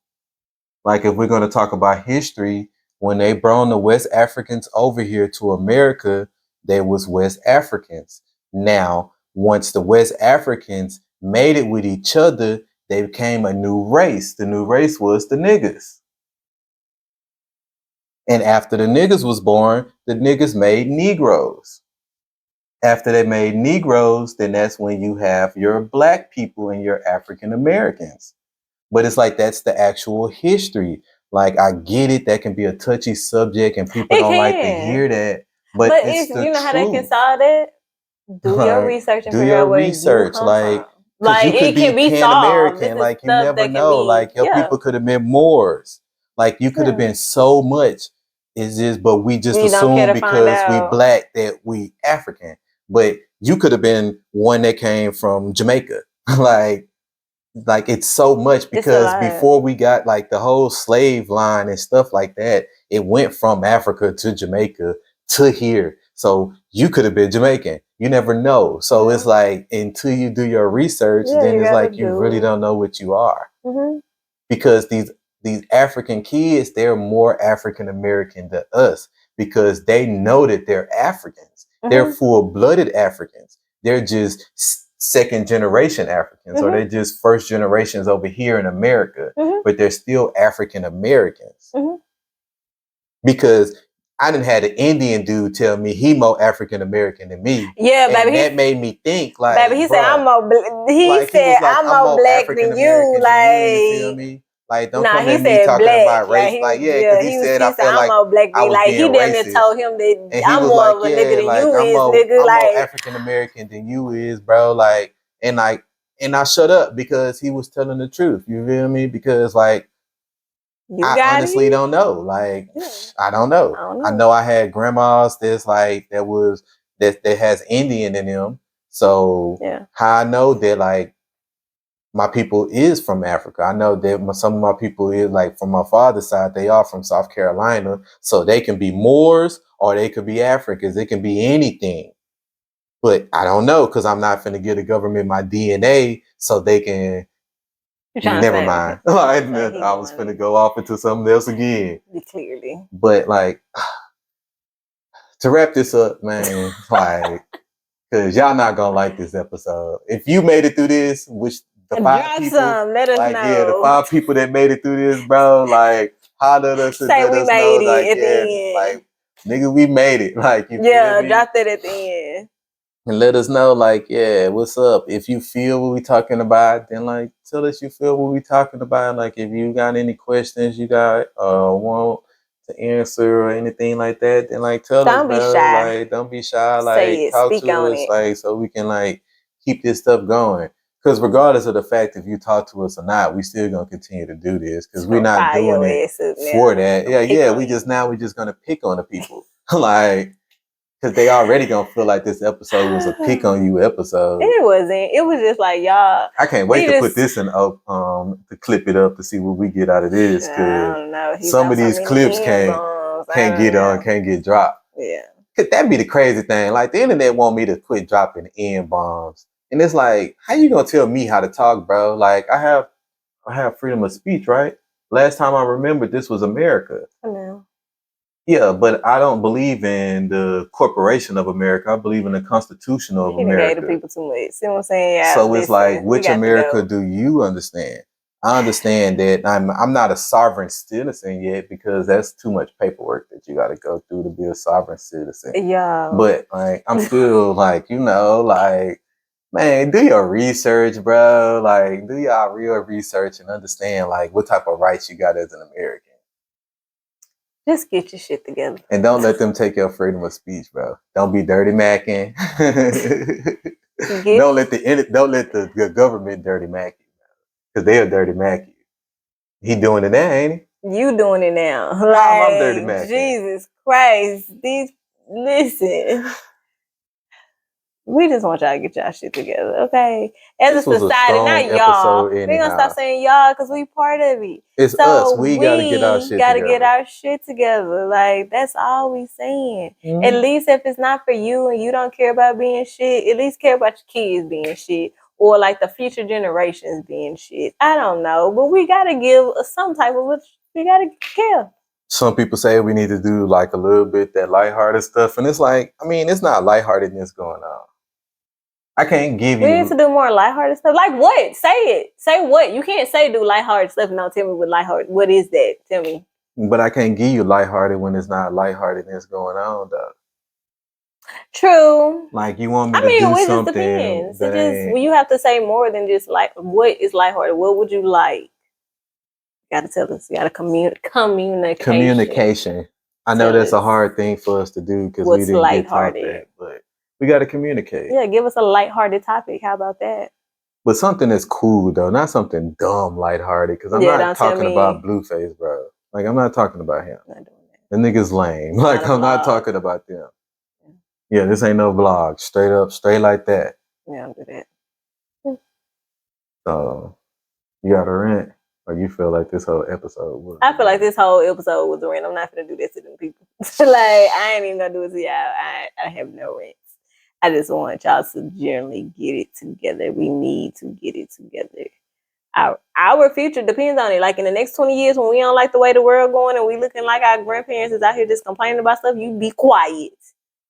Like, if we're going to talk about history, when they brought the West Africans over here to America, they was West Africans. Now, once the West Africans made it with each other, they became a new race. The new race was the niggas. And after the niggas was born, the niggas made Negroes. After they made Negroes, then that's when you have your black people and your African Americans. But it's like that's the actual history. Like I get it, that can be a touchy subject and people don't like to hear that. But it's the you know truth. how they can solve that? Do your research and figure out where you come from. Like you could be Pan American, like you never know. Like your people could have been Moors. Like you could have been so much. It's just, but we just assume because we black that we African. But you could have been one that came from Jamaica. like it's so much because before we got like the whole slave line and stuff like that, it went from Africa to Jamaica to here. So you could have been Jamaican. You never know. So it's like until you do your research, then it's like you really don't know what you are. Mm-hmm. Because these African kids, they're more African American than us because they know that they're Africans. Mm-hmm. They're full-blooded Africans. They're just second generation Africans, or they're just first generations over here in America, but they're still African Americans. Because I done had an Indian dude tell me he more African American than me. Yeah, and baby. that made me think, like, baby, he said, bruh, I'm more. He said, I'm more black than you. Like, you feel me? Like, don't nah, come he at me said talking black. about race. Like, yeah, because he said I felt I'm like more black I than you. was Like, he being damn near racist. told him that And he I'm was more like, of a yeah, nigga than like, you I'm is, more nigga. Like, African American than you is, bro. Like, and I shut up because he was telling the truth. You feel me? Because, like, I honestly don't know. Like, I don't know. I know I had grandmas that's like that has Indian in them. So how I know that, like, my people is from Africa. I know that some of my people is, like, from my father's side, they are from South Carolina. So they can be Moors or they could be Africans. It can be anything. But I don't know, because I'm not finna give the government my DNA so they can. Never mind. I was finna go off into something else again. Clearly. But, like, to wrap this up, man, like, because y'all not gonna like this episode. If you made it through this, which the 5 people, let us like, know. Yeah, the 5 people that made it through this, bro, like, holler at us and let us know, like, like, nigga, we made it. Like, you feel me? Drop that at the end. And let us know, like, yeah, what's up? If you feel what we talking about, then, like, tell us you feel what we talking about. Like, if you got any questions you got want to answer or anything like that, then, like, tell us, bro. Like, don't be shy. Like, talk to us, like, so we can, like, keep this stuff going. Because regardless of the fact if you talk to us or not, we still gonna continue to do this because we're not doing it for that. Yeah. We just gonna pick on the people, like. Because they already gonna feel like this episode was a pick on you episode. It wasn't. It was just like, y'all. I can't wait to put this in to clip it up to see what we get out of this. Because some of these clips can't get dropped. Yeah. Cause that'd be the crazy thing. Like, the internet want me to quit dropping N-bombs. And it's like, how you gonna tell me how to talk, bro? Like, I have freedom of speech, right? Last time I remembered, this was America. I know. Yeah, but I don't believe in the corporation of America. I believe in the Constitution of America. Gave the people too much. See what I'm saying? Yeah, so it's like, which America do you understand? I understand that I'm not a sovereign citizen yet because that's too much paperwork that you got to go through to be a sovereign citizen. Yeah. But, like, I'm still like, like, man, do your research, bro. Like, do y'all real research and understand, like, what type of rights you got as an American. Just get your shit together. And don't let them take your freedom of speech, bro. Don't be dirty macking. Don't let the government dirty mack you, because they'll dirty mack you. He doing it now, ain't he? You doing it now. I'm dirty macking. Jesus Christ. Listen. We just want y'all to get y'all shit together, okay? As a society, not y'all. We're gonna stop saying y'all because we part of it. It's us. We gotta get our shit together. Get our shit together. Like, that's all we saying. Mm-hmm. At least if it's not for you and you don't care about being shit, at least care about your kids being shit. Or, like, the future generations being shit. I don't know. But we gotta give some type of, we gotta care. Some people say we need to do, like, a little bit that lighthearted stuff. And it's like, I mean, it's not lightheartedness going on. I can't give you. We need to do more lighthearted stuff. Like what? Say it. Say what? You can't say do lighthearted stuff and don't tell me what lighthearted. What is that? Tell me. But I can't give you lighthearted when it's not lightheartedness going on, though. True. Like, you want me to do something. It just depends. Well, you have to say more than just, like, what is lighthearted? What would you like? You gotta tell us. You gotta communicate. Communication. I know that's a hard thing for us to do because we didn't get taught that, but we got to communicate. Yeah, give us a lighthearted topic. How about that? But something that's cool, though. Not something dumb lighthearted. Because I'm not talking about Blueface, bro. Like, I'm not talking about him. I'm not doing that. The nigga's lame. Like, I'm not talking about them. Yeah, this ain't no vlog. Straight up, straight like that. Yeah, I'll do that. So, you got a rant? Or you feel like this whole episode was? I feel like this whole episode was a rant. I'm not going to do this to them people. Like, I ain't even going to do it to y'all. I have no rant. I just want y'all to generally get it together. We need to get it together. Our future depends on it. Like, in the next 20 years, when we don't like the way the world going and we looking like our grandparents is out here just complaining about stuff, you be quiet.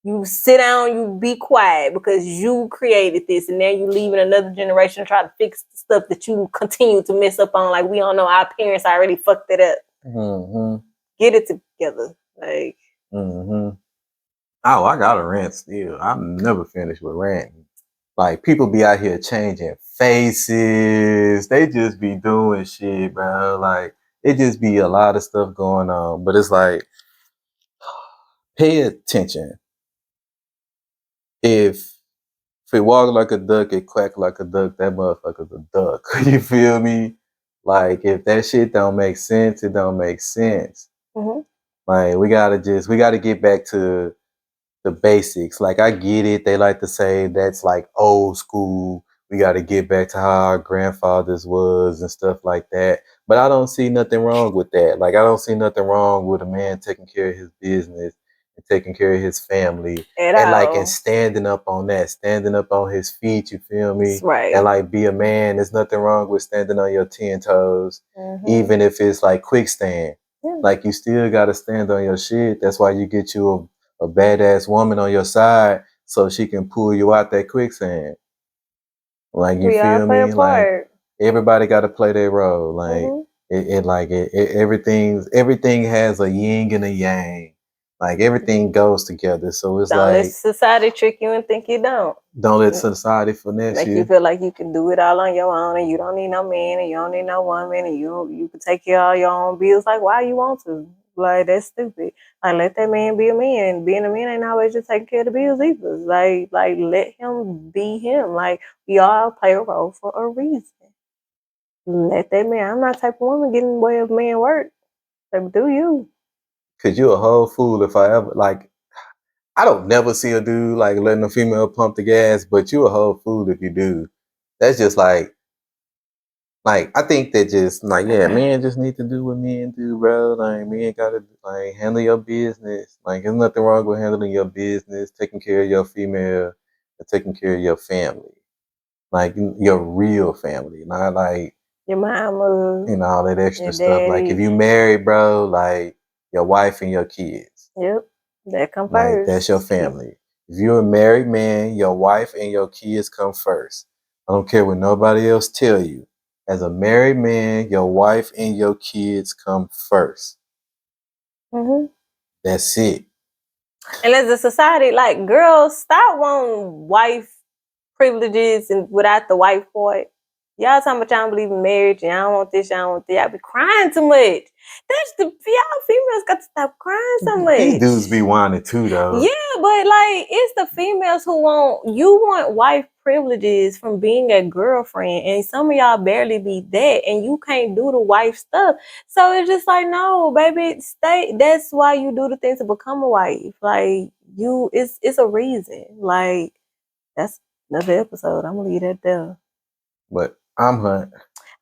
You sit down, you be quiet because you created this, and then you leaving another generation to try to fix the stuff that you continue to mess up on. Like, we don't know, our parents already fucked it up. Mm-hmm. Get it together. Like, Mm-hmm. Oh, I got a rant still. I'm never finished with ranting. Like, people be out here changing faces. They just be doing shit, bro. Like, it just be a lot of stuff going on. But it's like, pay attention. If it walk like a duck, it quack like a duck, that motherfucker's a duck. You feel me? Like, if that shit don't make sense, it don't make sense. mm-hmm. Like, we gotta get back to the basics. Like, I get it. They like to say that's like old school. We got to get back to how our grandfathers was and stuff like that. But I don't see nothing wrong with that. Like, I don't see nothing wrong with a man taking care of his business and taking care of his family At and like all. and standing up on that, standing up on his feet. You feel me? That's right. And like be a man. There's nothing wrong with standing on your 10 toes, even if it's like quick stand. Yeah. Like, you still got to stand on your shit. That's why you get you a badass woman on your side so she can pull you out that quicksand. Like, you We all feel play me? a Like, part. everybody got to play their role. Like, everything has a yin and a yang. Like, everything goes together. So it's Don't let like, society trick you and think you don't. don't let society finesse Make you you. feel like you can do it all on your own, and you don't need no man, and you don't need no woman, and you can take care of all your own bills. Like, why you want to? Like, that's stupid. Like, let that man be a man. Being a man ain't always just taking care of the bills either. Like let him be him. Like, we all play a role for a reason. Let that man. I'm not the type of woman getting in the way of man work. Like, do you? Cause you a whole fool if I ever like. I don't never see a dude like letting a female pump the gas, but you a whole fool if you do. That's just like I think that just like, yeah, men just need to do what men do, bro. Like, men gotta like handle your business. Like, there's nothing wrong with handling your business, taking care of your female, and taking care of your family, like your real family, not like Your mama, all that extra your stuff. Like, if daddy. you married, bro, like your wife and your kids, Yep, that come like first. that's your family. If you're a married man, your wife and your kids come first. I don't care what nobody else tell you. As a married man, your wife and your kids come first. Mm-hmm. That's it. And as a society, like, girls, stop wanting wife privileges and without the wife part. Y'all talking about y'all don't believe in marriage and y'all want this, y'all want that. Y'all be crying too much. That's y'all females got to stop crying so much. These dudes be whining too, though. Yeah, but like, it's the females who want wife privileges from being a girlfriend, and some of y'all barely be that, and you can't do the wife stuff. So it's just like, no, baby, stay. That's why you do the things to become a wife. Like, it's a reason. Like, that's another episode. I'm gonna leave that there. But I'm Hunt.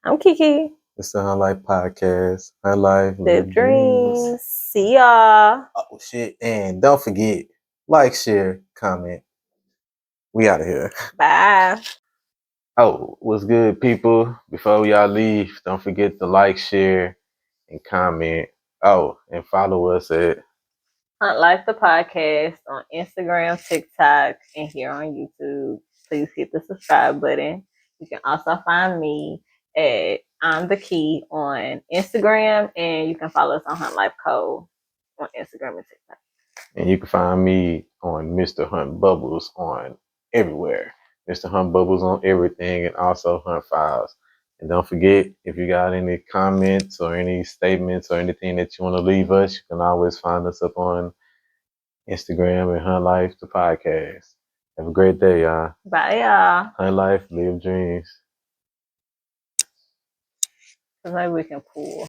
I'm Keakea. It's the Hunt Life Podcast. Hunt Life, Live dreams. See y'all. Oh shit! And don't forget, like, share, comment. We out of here. Bye. Oh, what's good, people? Before y'all leave, don't forget to like, share, and comment. Oh, and follow us at Hunt Life the Podcast on Instagram, TikTok, and here on YouTube. Please hit the subscribe button. You can also find me at I'm the Key on Instagram, and you can follow us on Hunt Life Code on Instagram and TikTok. And you can find me on Mr. Hunt Bubbles on everywhere. Mr. Hunt Bubbles on everything, and also Hunt Files. And don't forget, if you got any comments or any statements or anything that you want to leave us, you can always find us up on Instagram and Hunt Life the Podcast. Have a great day, y'all. Bye, y'all. Hunt Life, live dreams. Maybe we can pull.